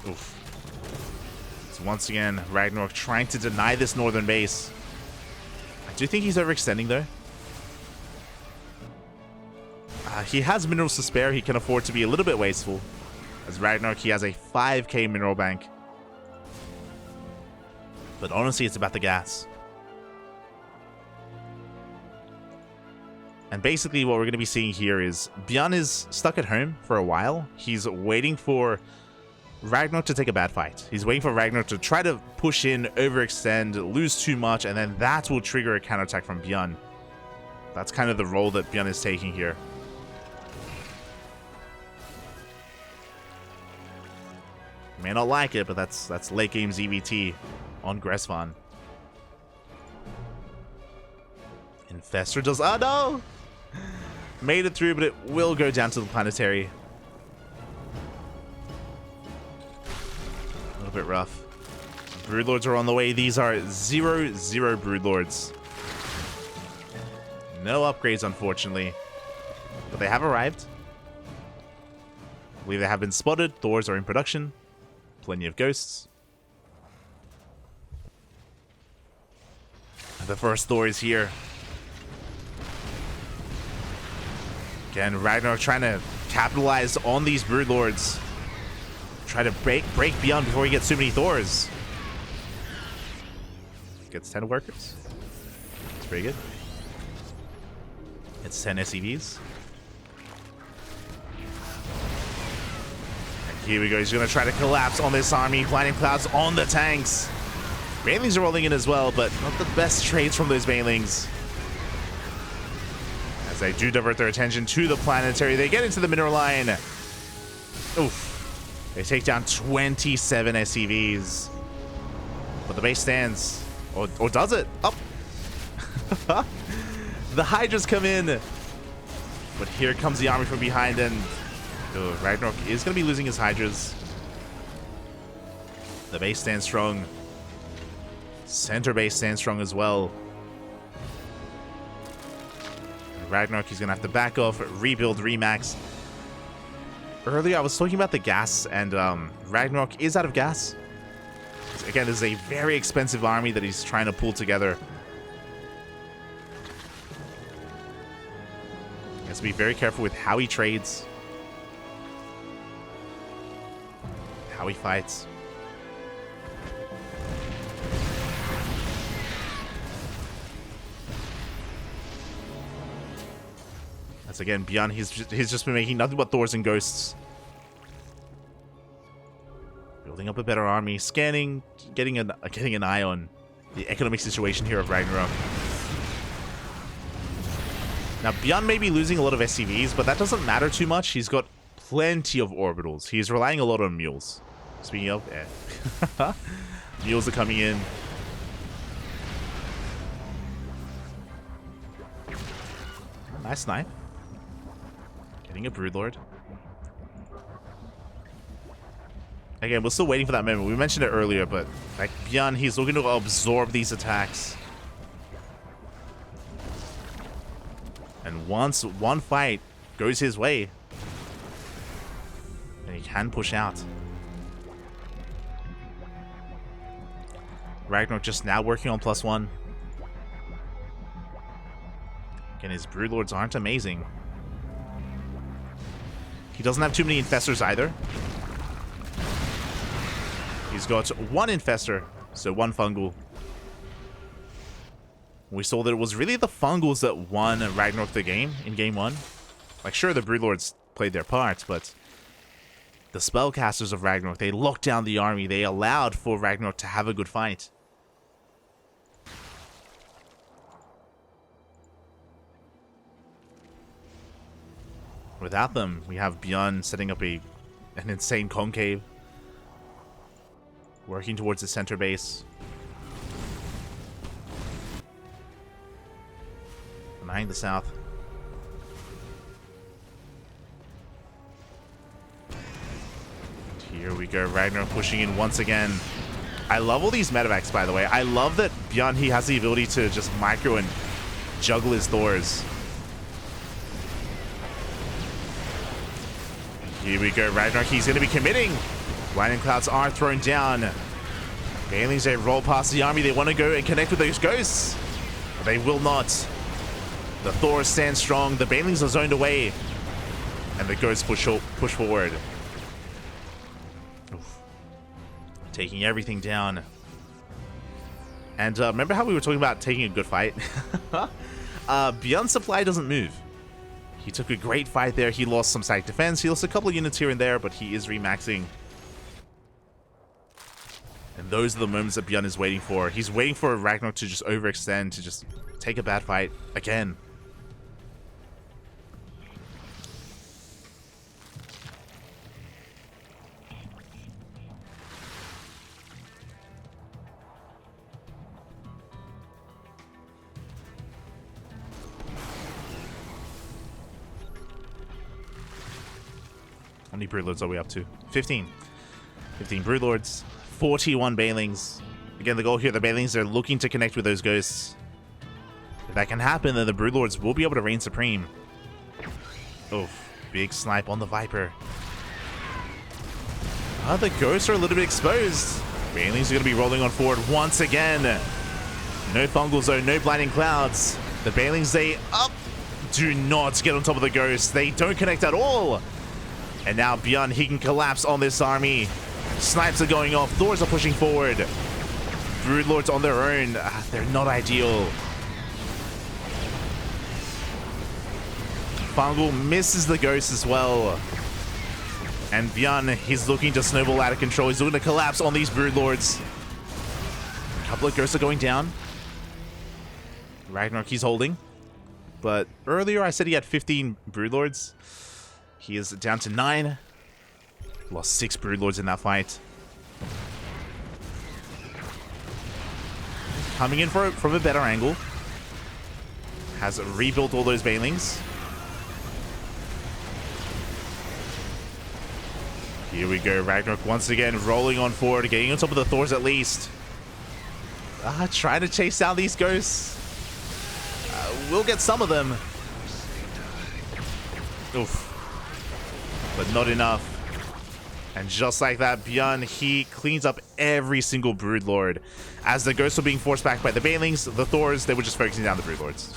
Oof. Once again, RagnaroK trying to deny this northern base. I do think he's overextending though. He has minerals to spare. He can afford to be a little bit wasteful. As RagnaroK, he has a 5k mineral bank. But honestly, it's about the gas. And basically what we're going to be seeing here is ByuN is stuck at home for a while. He's waiting for RagnaroK to take a bad fight. He's waiting for RagnaroK to try to push in, overextend, lose too much, and then that will trigger a counterattack from ByuN. That's kind of the role that ByuN is taking here. You may not like it, but that's late game's EPT on Gressvan. Infestor does... Oh, no! Made it through, but it will go down to the planetary. A little bit rough. Broodlords are on the way. These are 0-0 Broodlords. No upgrades, unfortunately. But they have arrived. I believe they have been spotted. Thors are in production. Plenty of ghosts. The first Thor is here. Again, RagnaroK trying to capitalize on these Broodlords. Try to break ByuN before he gets too many Thors. Gets 10 workers. That's pretty good. It's 10 SCVs. And here we go. He's going to try to collapse on this army. Blinding Clouds on the tanks. Banelings are rolling in as well, but not the best trades from those Banelings. As they do divert their attention to the planetary, they get into the mineral line. Oof. They take down 27 SCVs. But the base stands. Or does it? Up. The Hydras come in. But here comes the army from behind, and RagnaroK is going to be losing his Hydras. The base stands strong. Center base stands strong as well. RagnaroK, he's going to have to back off, rebuild, remax. Earlier, I was talking about the gas, and RagnaroK is out of gas. Again, this is a very expensive army that he's trying to pull together. He has to be very careful with how he trades, how he fights. As again, ByuN, he's just been making nothing but Thors and Ghosts. Building up a better army, scanning, getting an eye on the economic situation here of RagnaroK. Now, ByuN may be losing a lot of SCVs, but that doesn't matter too much. He's got plenty of orbitals. He's relying a lot on mules. Speaking of, mules are coming in. Nice snipe. Getting a Broodlord. Again, we're still waiting for that moment. We mentioned it earlier, but like ByuN, he's looking to absorb these attacks. And once one fight goes his way, then he can push out. RagnaroK just now working on +1. Again, his Broodlords aren't amazing. He doesn't have too many Infestors either. He's got one Infestor, so one Fungal. We saw that it was really the Fungals that won RagnaroK the game in Game 1. Like, sure, the Broodlords played their part, but the Spellcasters of RagnaroK, they locked down the army. They allowed for RagnaroK to have a good fight. Without them, we have ByuN setting up an insane concave. Working towards the center base. Denying the south. Here we go, RagnaroK pushing in once again. I love all these medevacs, by the way. I love that ByuN, he has the ability to just micro and juggle his Thors. Here we go, RagnaroK, he's going to be committing. Blinding Clouds are thrown down. Banelings, they roll past the army. They want to go and connect with those Ghosts. But they will not. The Thors stand strong. The Banelings are zoned away. And the Ghosts push forward. Oof. Taking everything down. And remember how we were talking about taking a good fight? ByuN's supply doesn't move. He took a great fight there. He lost some static defense. He lost a couple of units here and there, but he is remaxing. And those are the moments that ByuN is waiting for. He's waiting for RagnaroK to just overextend, to just take a bad fight again. How many Broodlords are we up to? 15. 15 Broodlords. 41 Banelings. Again, the goal here, the Banelings are looking to connect with those ghosts. If that can happen, then the Broodlords will be able to reign supreme. Oof. Big snipe on the Viper. The ghosts are a little bit exposed. Banelings are going to be rolling on forward once again. No fungal zone, no blinding clouds. The Banelings, they do not get on top of the ghosts. They don't connect at all. And now ByuN, he can collapse on this army. Snipes are going off. Thors are pushing forward. Broodlords on their own. They're not ideal. Fungal misses the ghost as well. And ByuN, he's looking to snowball out of control. He's looking to collapse on these Broodlords. A couple of ghosts are going down. RagnaroK, he's holding. But earlier I said he had 15 Broodlords. He is down to 9. Lost 6 Broodlords in that fight. Coming in from a better angle. Has rebuilt all those Banelings. Here we go, RagnaroK once again rolling on forward, getting on top of the Thors at least. Trying to chase down these ghosts. We'll get some of them. Oof. But not enough. And just like that, ByuN, he cleans up every single Broodlord. As the ghosts were being forced back by the Banelings, the Thors, they were just focusing down the Broodlords.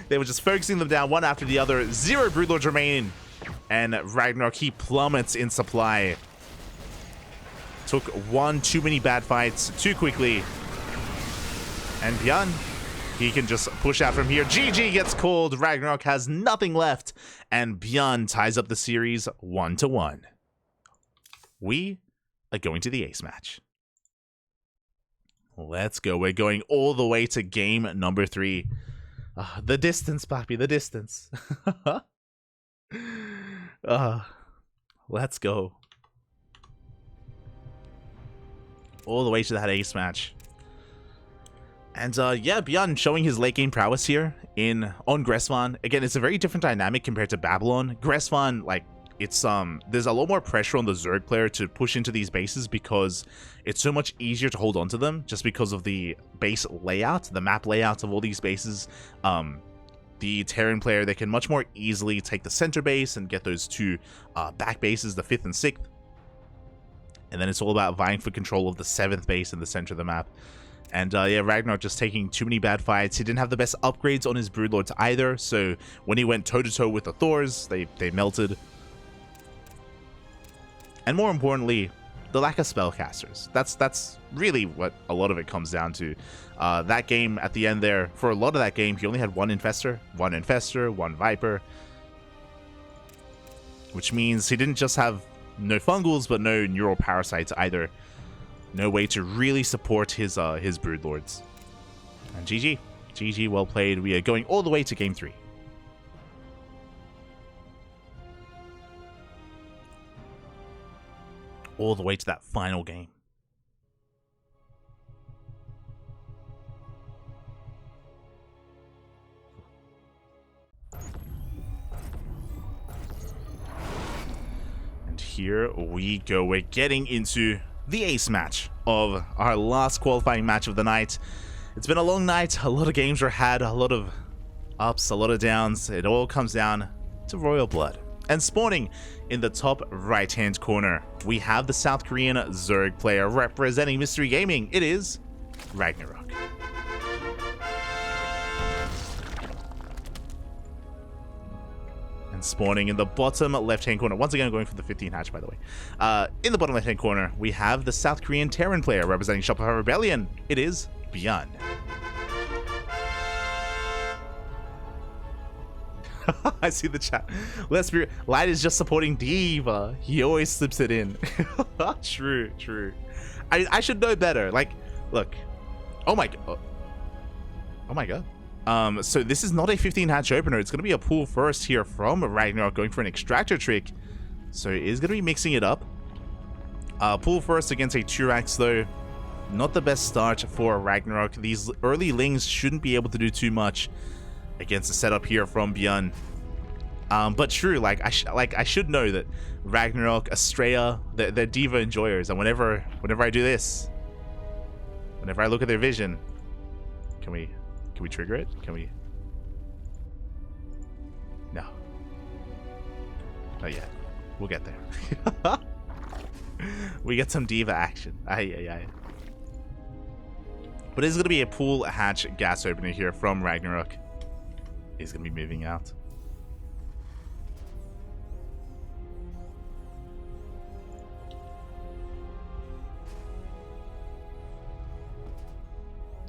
They were just focusing them down one after the other. 0 Broodlords remain. And RagnaroK, he plummets in supply. Took one too many bad fights too quickly. And ByuN, he can just push out from here. GG gets called. RagnaroK has nothing left. And ByuN ties up the series 1-1. We are going to the ace match. Let's go. We're going all the way to game number 3. The distance, Papi, the distance. Let's go. All the way to that ace match. And yeah, ByuN showing his late game prowess here on Gressvan. Again, it's a very different dynamic compared to Babylon. Gressvan, like, it's there's a lot more pressure on the Zerg player to push into these bases because it's so much easier to hold on to them just because of the base layout, the map layout of all these bases. The Terran player, they can much more easily take the center base and get those 2 back bases, the 5th and 6th. And then it's all about vying for control of the 7th base in the center of the map. And yeah, RagnaroK just taking too many bad fights. He didn't have the best upgrades on his Broodlords either, so when he went toe-to-toe with the Thors, they melted. And more importantly, the lack of spellcasters. That's really what a lot of it comes down to. That game at the end there, for a lot of that game, he only had one Infestor, one Viper. Which means he didn't just have no Fungals, but no Neural Parasites either. No way to really support his Broodlords. And GG. GG, well played. We are going all the way to game 3. All the way to that final game. And here we go. We're getting into the ace match of our last qualifying match of the night. It's been a long night. A lot of games were had, a lot of ups, a lot of downs. It all comes down to Royal Blood. And spawning in the top right-hand corner, we have the South Korean Zerg player representing Mystery Gaming. It is RagnaroK. And spawning in the bottom left-hand corner, once again going for the 15 hatch, by the way. In the bottom left-hand corner, we have the South Korean Terran player representing Shopify Rebellion. It is ByuN. I see the chat. Let's be Light is just supporting Diva. He always slips it in. True, true. I should know better. Like, look. Oh my god. Oh my god. So this is not a 15 hatch opener. It's going to be a pool first here from RagnaroK going for an extractor trick. So he is going to be mixing it up. Pool first against a 2-Rax though. Not the best start for RagnaroK. These early Lings shouldn't be able to do too much against the setup here from ByuN. But true, like I should know that RagnaroK, Estrella, they're Diva enjoyers, and whenever I do this, whenever I look at their vision, can we trigger it? Can we? No. Not yet. We'll get there. We get some Diva action. Aye. But it's going to be a pool hatch gas opener here from RagnaroK. He's going to be moving out.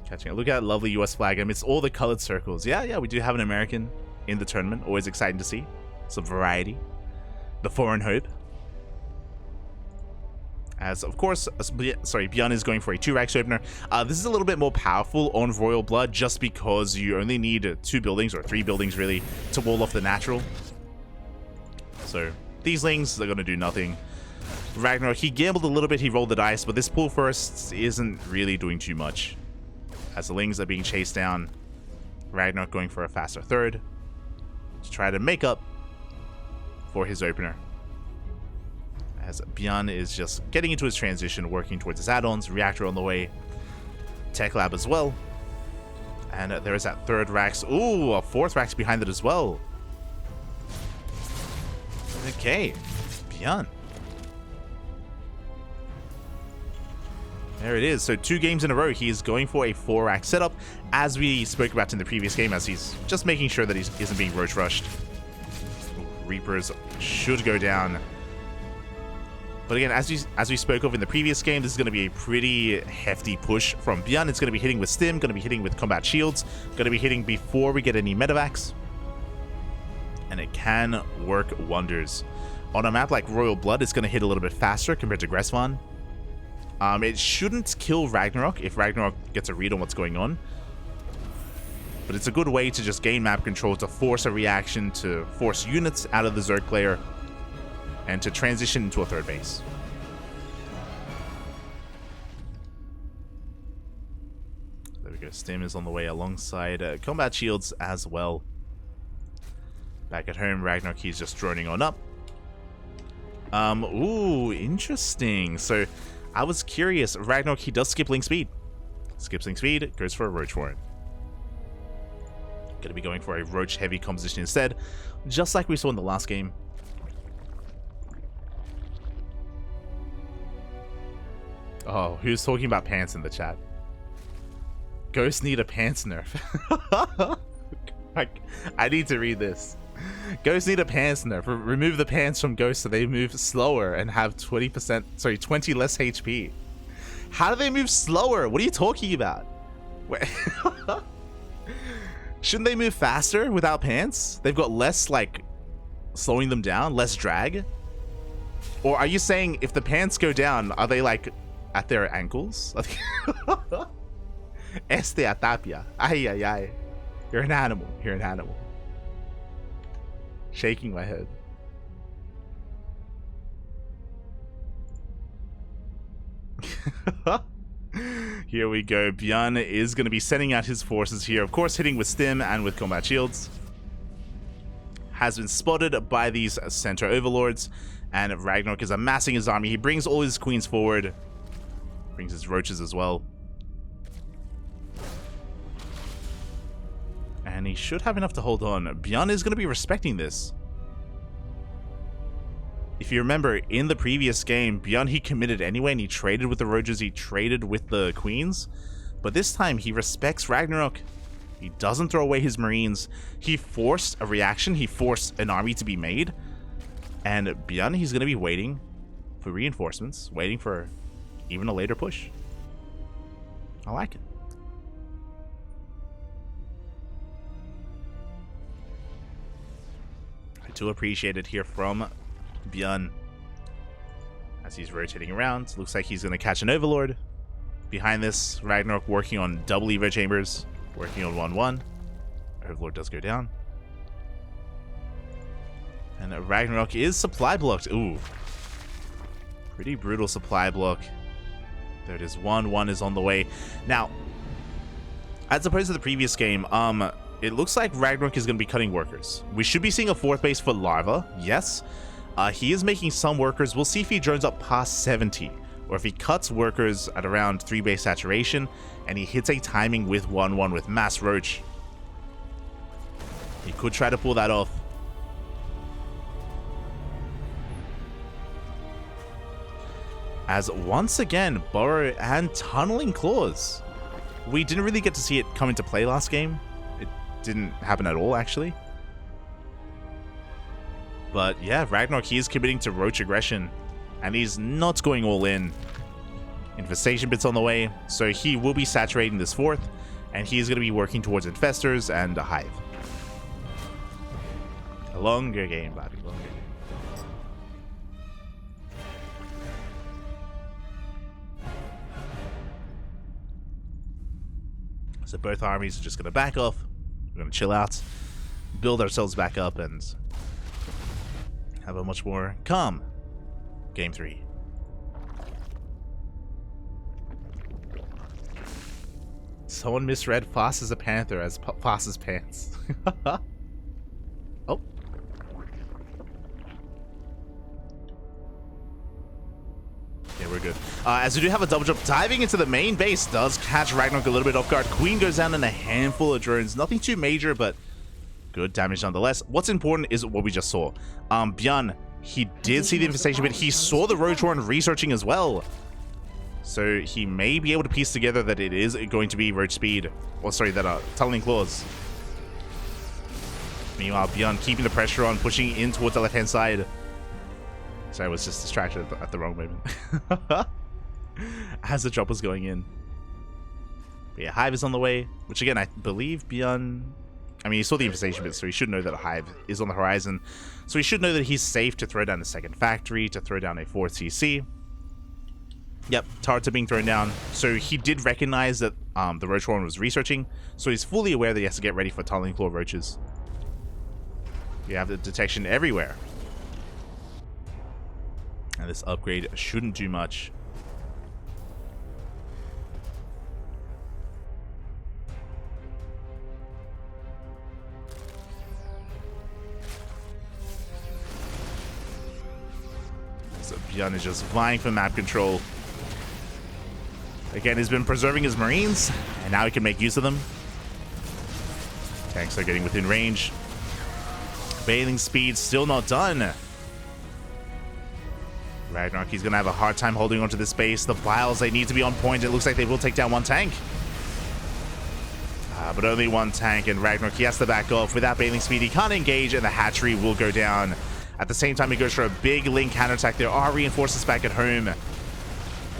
Catching it. Look at that lovely US flag amidst all the colored circles. Yeah, we do have an American in the tournament. Always exciting to see. Some variety. The foreign hope. As, of course, ByuN is going for a 2-Rax opener. This is a little bit more powerful on Royal Blood just because you only need 2 buildings, or 3 buildings really, to wall off the natural. So, these Lings, they're going to do nothing. RagnaroK, he gambled a little bit, he rolled the dice, but this pool first isn't really doing too much. As the Lings are being chased down, RagnaroK going for a faster third to try to make up for his opener. As ByuN is just getting into his transition, working towards his add-ons, Reactor on the way, Tech Lab as well. And there is that 3rd Rax. Ooh, a 4th Rax behind it as well. Okay, ByuN. There it is. So 2 games in a row, he is going for a 4-Rax setup, as we spoke about in the previous game, as he's just making sure that he isn't being roach rushed. Ooh, Reapers should go down. But again, as we spoke of in the previous game, this is going to be a pretty hefty push from ByuN. It's going to be hitting with Stim, going to be hitting with combat shields, going to be hitting before we get any medevacs. And it can work wonders. On a map like Royal Blood, it's going to hit a little bit faster compared to Gressvan. It shouldn't kill RagnaroK if RagnaroK gets a read on what's going on. But it's a good way to just gain map control, to force a reaction, to force units out of the Zerg player, and to transition into a 3rd base. There we go. Stim is on the way alongside combat shields as well. Back at home, RagnaroK, he's just droning on up. Ooh, interesting. So, I was curious. RagnaroK, he does skip link speed. Skips link speed, goes for a roach for it. Gonna be going for a roach heavy composition instead, just like we saw in the last game. Oh, who's talking about pants in the chat? Ghosts need a pants nerf. I need to read this. Ghosts need a pants nerf. Remove the pants from Ghosts so they move slower and have 20 less HP. How do they move slower? What are you talking about? Shouldn't they move faster without pants? They've got less, like, slowing them down, less drag? Or are you saying if the pants go down, are they, like, at their ankles? Este atapia. Ay, ay, ay. You're an animal. You're an animal. Shaking my head. Here we go. ByuN is going to be sending out his forces here. Of course, hitting with Stim and with combat shields. Has been spotted by these center overlords. And RagnaroK is amassing his army. He brings all his queens forward. Brings his roaches as well. And he should have enough to hold on. ByuN is going to be respecting this. If you remember, in the previous game, ByuN, he committed anyway, and he traded with the roaches, he traded with the queens. But this time, he respects RagnaroK. He doesn't throw away his marines. He forced a reaction. He forced an army to be made. And ByuN, he's going to be waiting for reinforcements, waiting for even a later push. I like it. to appreciate it here from ByuN. As he's rotating around, looks like he's going to catch an Overlord. Behind this, RagnaroK working on double Evo chambers, working on 1-1. Overlord does go down. And RagnaroK is supply blocked. Ooh. Pretty brutal supply block. There it is. 1-1 is on the way. Now, as opposed to the previous game, it looks like RagnaroK is going to be cutting workers. We should be seeing a 4th base for Larva, yes. He is making some workers. We'll see if he drones up past 70, or if he cuts workers at around 3 base saturation, and he hits a timing with 1-1 with Mass Roach. He could try to pull that off. As once again, Burrow and Tunneling Claws. We didn't really get to see it come into play last game. It didn't happen at all, actually. But yeah, RagnaroK, he is committing to Roach aggression, and he's not going all in. Infestation bit's on the way, so he will be saturating this 4th, and he is going to be working towards Infestors and a Hive. A longer game, Bobby, longer game. So both armies are just going to back off. We're going to chill out, build ourselves back up, and have a much more calm Game 3. Someone misread fast as a panther as fast as pants. Oh. Yeah, we're good. As we do have a double jump, diving into the main base does catch RagnaroK a little bit off guard. Queen goes down in a handful of drones. Nothing too major, but good damage nonetheless. What's important is what we just saw. ByuN, he did see the infestation, but he saw the Roach Horn researching as well. So he may be able to piece together that it is going to be Roach Speed. Or sorry, that Tunneling Claws. Meanwhile, ByuN keeping the pressure on, pushing in towards the left-hand side. Sorry, I was just distracted at the wrong moment. As the drop was going in. But yeah, Hive is on the way, which again, I believe ByuN... I mean, he saw the infestation bit, so he should know that a Hive is on the horizon. So he should know that he's safe to throw down a second factory, to throw down a 4th CC. Yep, turrets are being thrown down. So he did recognize that the Roach Horn was researching, so he's fully aware that he has to get ready for Tunneling Claw Roaches. You have the detection everywhere. And this upgrade shouldn't do much. So ByuN is just vying for map control. Again, he's been preserving his Marines, and now he can make use of them. Tanks are getting within range. Bathing speed still not done. RagnaroK, he's going to have a hard time holding onto this base. The Vials, they need to be on point. It looks like they will take down one tank. But only one tank, and RagnaroK, he has to back off. Without Bathing speed, he can't engage, and the hatchery will go down. At the same time, he goes for a big Ling counterattack. There are reinforcements back at home.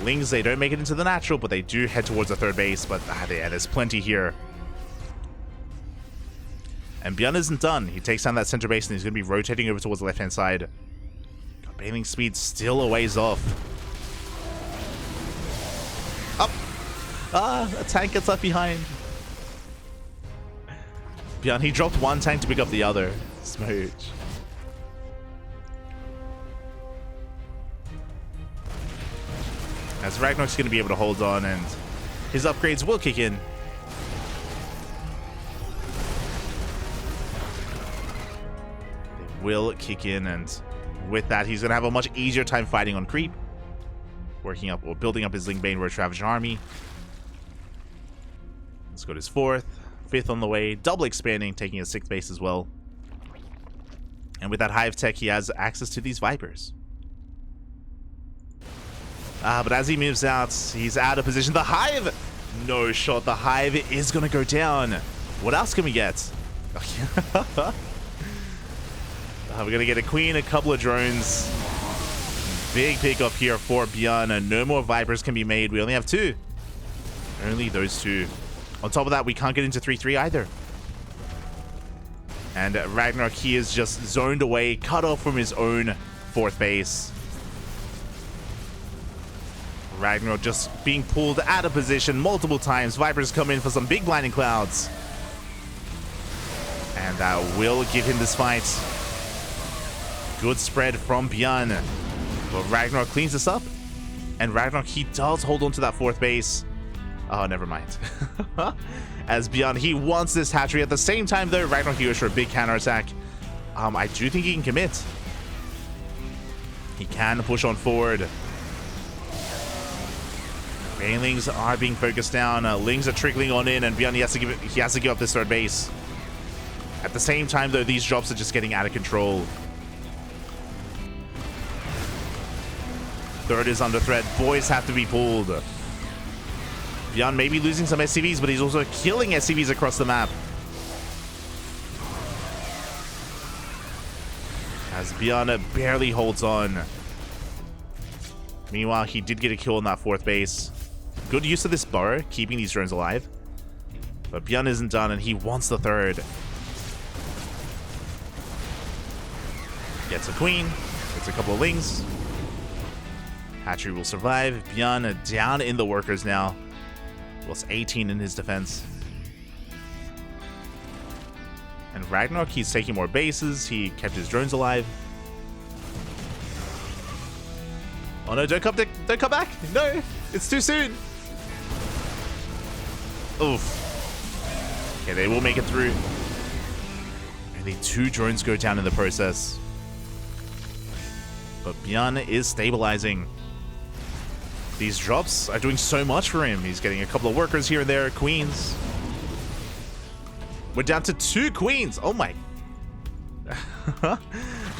Lings, they don't make it into the natural, but they do head towards the 3rd base. But yeah, there's plenty here. And ByuN isn't done. He takes down that center base, and he's going to be rotating over towards the left-hand side. Bathing speed still a ways off. Up! A tank gets left behind. ByuN, he dropped one tank to pick up the other. Smooch. As RagnaroK's going to be able to hold on, and his upgrades will kick in. They will kick in, and with that, he's going to have a much easier time fighting on creep. Working up or building up his Lingbane Roach Ravager army. Let's go to his 4th. 5th on the way. Double expanding, taking his 6th base as well. And with that Hive tech, he has access to these Vipers. But as he moves out, he's out of position. The Hive! No shot. The Hive is going to go down. What else can we get? We're going to get a Queen, a couple of drones. Big pick up here for ByuN, and no more Vipers can be made. We only have 2. Only those 2. On top of that, we can't get into 3-3 either. And RagnaroK, he is just zoned away, cut off from his own 4th base. RagnaroK just being pulled out of position multiple times. Vipers come in for some big blinding clouds. And that will give him this fight. Good spread from ByuN. But RagnaroK cleans this up. And RagnaroK, he does hold on to that 4th base. Oh, never mind. As ByuN, he wants this hatchery. At the same time, though, RagnaroK goes for a big counterattack. I do think he can commit. He can push on forward. Banelings are being focused down. Lings are trickling on in, and ByuN, he has to give up this 3rd base. At the same time, though, these drops are just getting out of control. 3rd is under threat. Boys have to be pulled. ByuN may be losing some SCVs, but he's also killing SCVs across the map. As ByuN barely holds on. Meanwhile, he did get a kill on that 4th base. Good use of this burrow, keeping these drones alive. But ByuN isn't done, and he wants the 3rd. Gets a queen. Gets a couple of lings. Hatchery will survive. ByuN down in the workers now. Plus 18 in his defense. And RagnaroK, he's taking more bases. He kept his drones alive. Oh no, don't come back! No! It's too soon! Oof. Okay, they will make it through. Only 2 drones go down in the process. But ByuN is stabilizing. These drops are doing so much for him. He's getting a couple of workers here and there, queens. We're down to 2 queens. Oh my.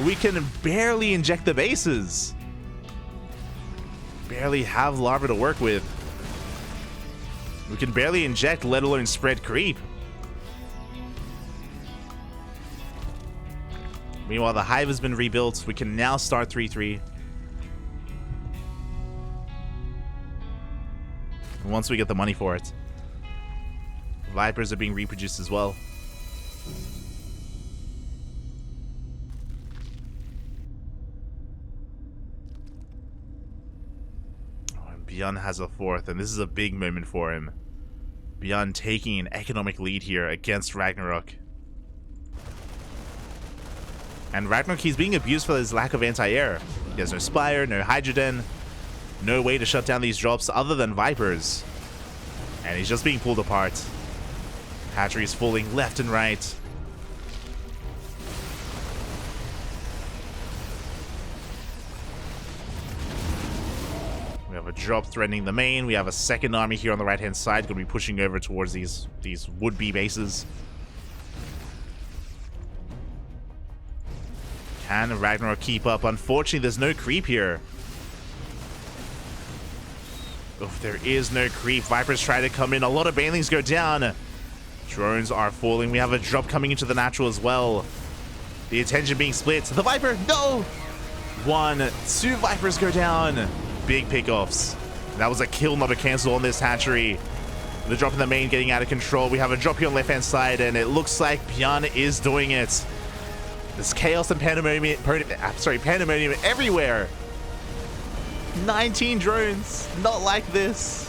We can barely inject the bases. Barely have larva to work with. We can barely inject, let alone spread creep. Meanwhile, the hive has been rebuilt. We can now start 3-3. Once we get the money for it. Vipers are being reproduced as well. Oh, and ByuN has a 4th, and this is a big moment for him. ByuN taking an economic lead here against RagnaroK. And RagnaroK, he's being abused for his lack of anti-air. He has no Spire, no Hydrogen, no way to shut down these drops other than Vipers. And he's just being pulled apart. Hatchery is falling left and right. We have a drop threatening the main. We have a 2nd army here on the right-hand side. Going to be pushing over towards these would-be bases. Can RagnaroK keep up? Unfortunately, there's no creep here. Oh, there is no creep. Vipers try to come in. A lot of banelings go down. Drones are falling. We have a drop coming into the natural as well. The attention being split. The Viper, no! 1, 2 Vipers go down. Big pickoffs. That was a kill, not a cancel on this hatchery. The drop in the main getting out of control. We have a drop here on the left-hand side, and it looks like ByuN is doing it. There's chaos and pandemonium everywhere. 19 drones. Not like this.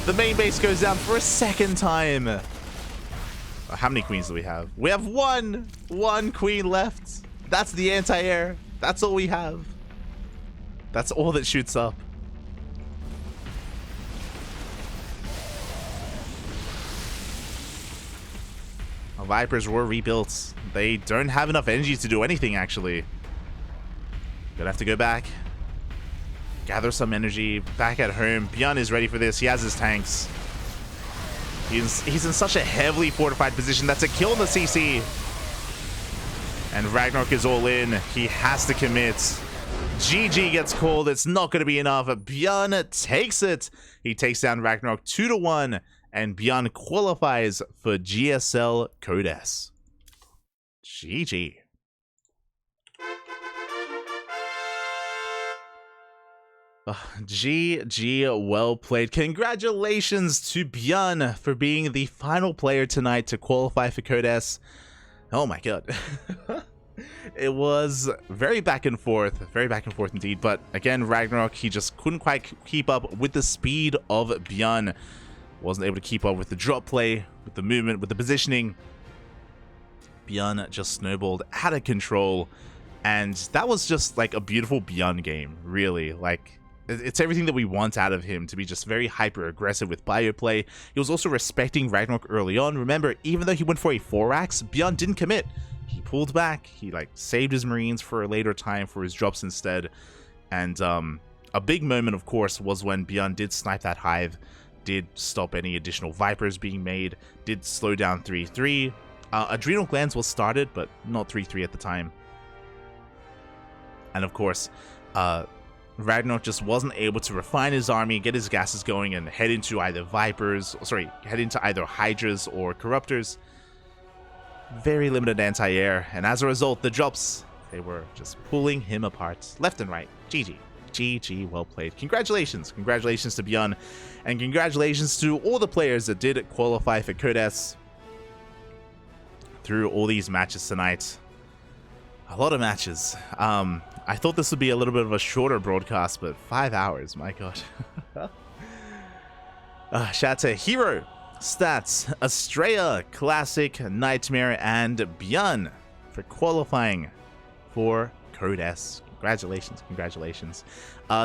The main base goes down for a 2nd time. How many queens do we have? We have 1 queen left. That's the anti-air. That's all we have. That's all that shoots up. Our Vipers were rebuilt. They don't have enough energy to do anything, actually. Gonna have to go back. Gather some energy back at home. ByuN is ready for this. He has his tanks. He's in such a heavily fortified position. That's a kill in the CC. And RagnaroK is all in. He has to commit. GG gets called. It's not going to be enough. ByuN takes it. He takes down RagnaroK 2-1. And ByuN qualifies for GSL Code S. GG. GG, well played. Congratulations to ByuN for being the final player tonight to qualify for Code S. Oh my god. It was very back and forth indeed. But again, RagnaroK, he just couldn't quite keep up with the speed of ByuN. Wasn't able to keep up with the drop play, with the movement, with the positioning. ByuN just snowballed out of control. And that was just like a beautiful ByuN game, really. Like, it's everything that we want out of him, to be just very hyper-aggressive with bio play. He was also respecting RagnaroK early on. Remember, even though he went for a 4-axe, ByuN didn't commit. He pulled back. He like saved his Marines for a later time for his drops instead. And a big moment, of course, was when ByuN did snipe that hive, did stop any additional Vipers being made, did slow down 3-3. Adrenal Glands was started, but not 3-3 at the time. And of course, RagnaroK just wasn't able to refine his army, get his gases going, and head into either Hydras or Corruptors. Very limited anti-air, and as a result, the drops, they were just pulling him apart left and right. GG. GG, well played. Congratulations. Congratulations to ByuN, and congratulations to all the players that did qualify for CODES through all these matches tonight. A lot of matches. I thought this would be a little bit of a shorter broadcast, but 5 hours, my god. Shout out to Hero, Stats, Estrella, Classic, Nightmare, and ByuN for qualifying for CODES. Congratulations, congratulations.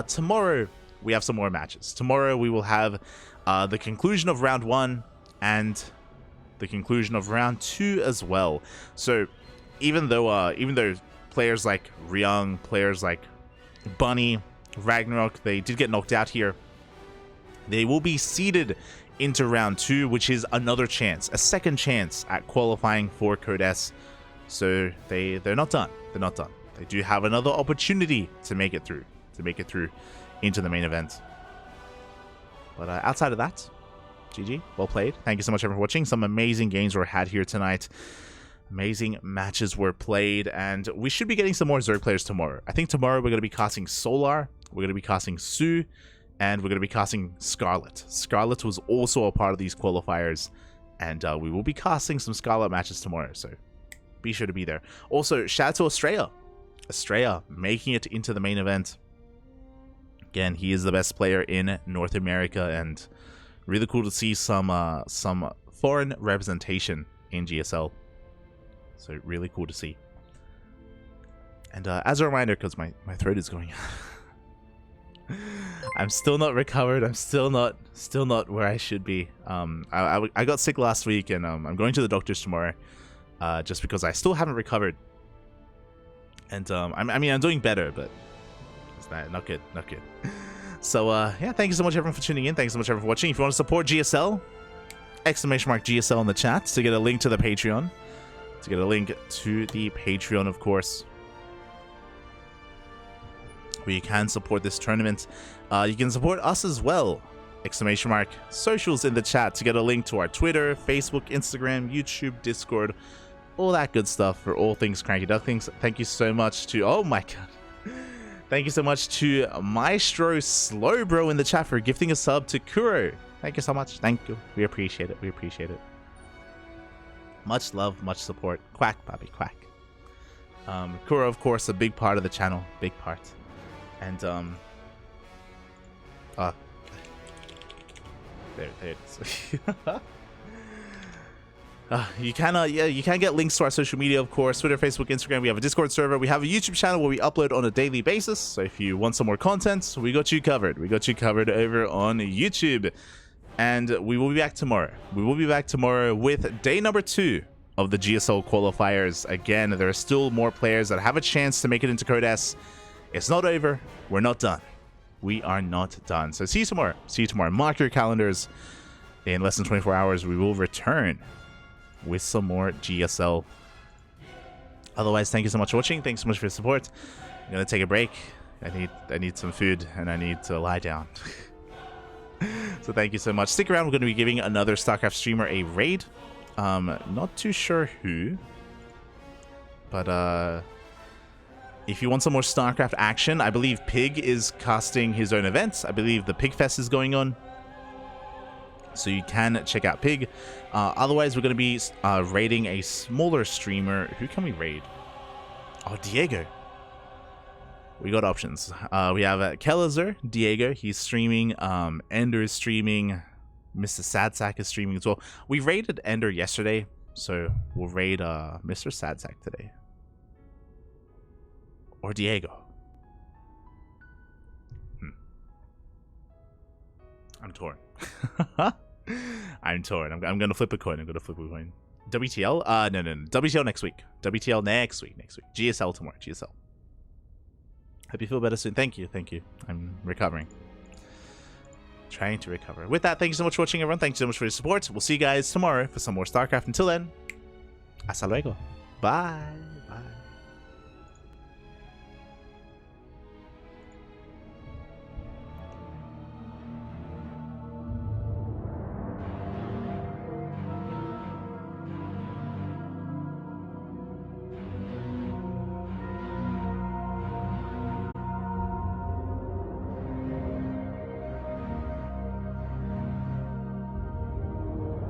Tomorrow, we have some more matches. Tomorrow, we will have the conclusion of round 1 and the conclusion of round 2 as well. So, even though players like Ryung, players like Bunny, RagnaroK, they did get knocked out here, they will be seeded into round 2, which is another chance, a second chance at qualifying for CODES. So they're not done. They're not done. They do have another opportunity to make it through, into the main event. But outside of that, GG, well played. Thank you so much everyone for watching. Some amazing games were had here tonight. Amazing matches were played, and we should be getting some more Zerg players tomorrow. I think tomorrow we're going to be casting Solar, we're going to be casting Su, and we're going to be casting Scarlet. Scarlet was also a part of these qualifiers, and we will be casting some Scarlet matches tomorrow, so be sure to be there. Also, shout out to Estrella. Estrella making it into the main event. Again, he is the best player in North America, and really cool to see some foreign representation in GSL. So really cool to see. And as a reminder, because my throat is going, I'm still not recovered. I'm still not where I should be. I got sick last week, and I'm going to the doctors tomorrow, just because I still haven't recovered. And I mean I'm doing better, but it's not good. So yeah, thank you so much everyone for tuning in. Thank you so much everyone for watching. If you want to support GSL, !GSL in the chat to get a link to the Patreon. Of course, where you can support this tournament. You can support us as well, !socials in the chat to get a link to our Twitter, Facebook, Instagram, YouTube, Discord, all that good stuff for all things CranKy Ducklings. Thank you so much to, oh my god, thank you so much to Maestro Slowbro in the chat for gifting a sub to Kuro. Thank you so much. Thank you. We appreciate it. Much love, much support. Quack, Bobby, quack. Kuro, of course, a big part of the channel. Big part. And, there it is. You can get links to our social media, of course. Twitter, Facebook, Instagram. We have a Discord server. We have a YouTube channel where we upload on a daily basis. So if you want some more content, we got you covered. We got you covered over on YouTube. And we will be back tomorrow. We will be back tomorrow with day number 2 of the GSL qualifiers. Again, there are still more players that have a chance to make it into CODES. It's not over. We're not done. We are not done. So see you tomorrow. See you tomorrow. Mark your calendars. In less than 24 hours, we will return with some more GSL. Otherwise, thank you so much for watching. Thanks so much for your support. I'm going to take a break. I need some food, and I need to lie down. So thank you so much. Stick around. We're going to be giving another StarCraft streamer a raid. Not too sure who, but if you want some more StarCraft action, I believe Pig is casting his own events. I believe the Pig Fest is going on. So you can check out Pig. Otherwise, we're going to be raiding a smaller streamer. Who can we raid? Oh, Diego. We got options. We have Kellezer, Diego. He's streaming. Ender is streaming. Mr. Sadsack is streaming as well. We raided Ender yesterday, so we'll raid Mr. Sadsack today. Or Diego. I'm torn. I'm torn. I'm gonna flip a coin. WTL? No. WTL next week. WTL next week. GSL tomorrow. GSL. Hope you feel better soon. Thank you. I'm recovering. Trying to recover. With that, thank you so much for watching, everyone. Thank you so much for your support. We'll see you guys tomorrow for some more StarCraft. Until then, hasta luego. Bye.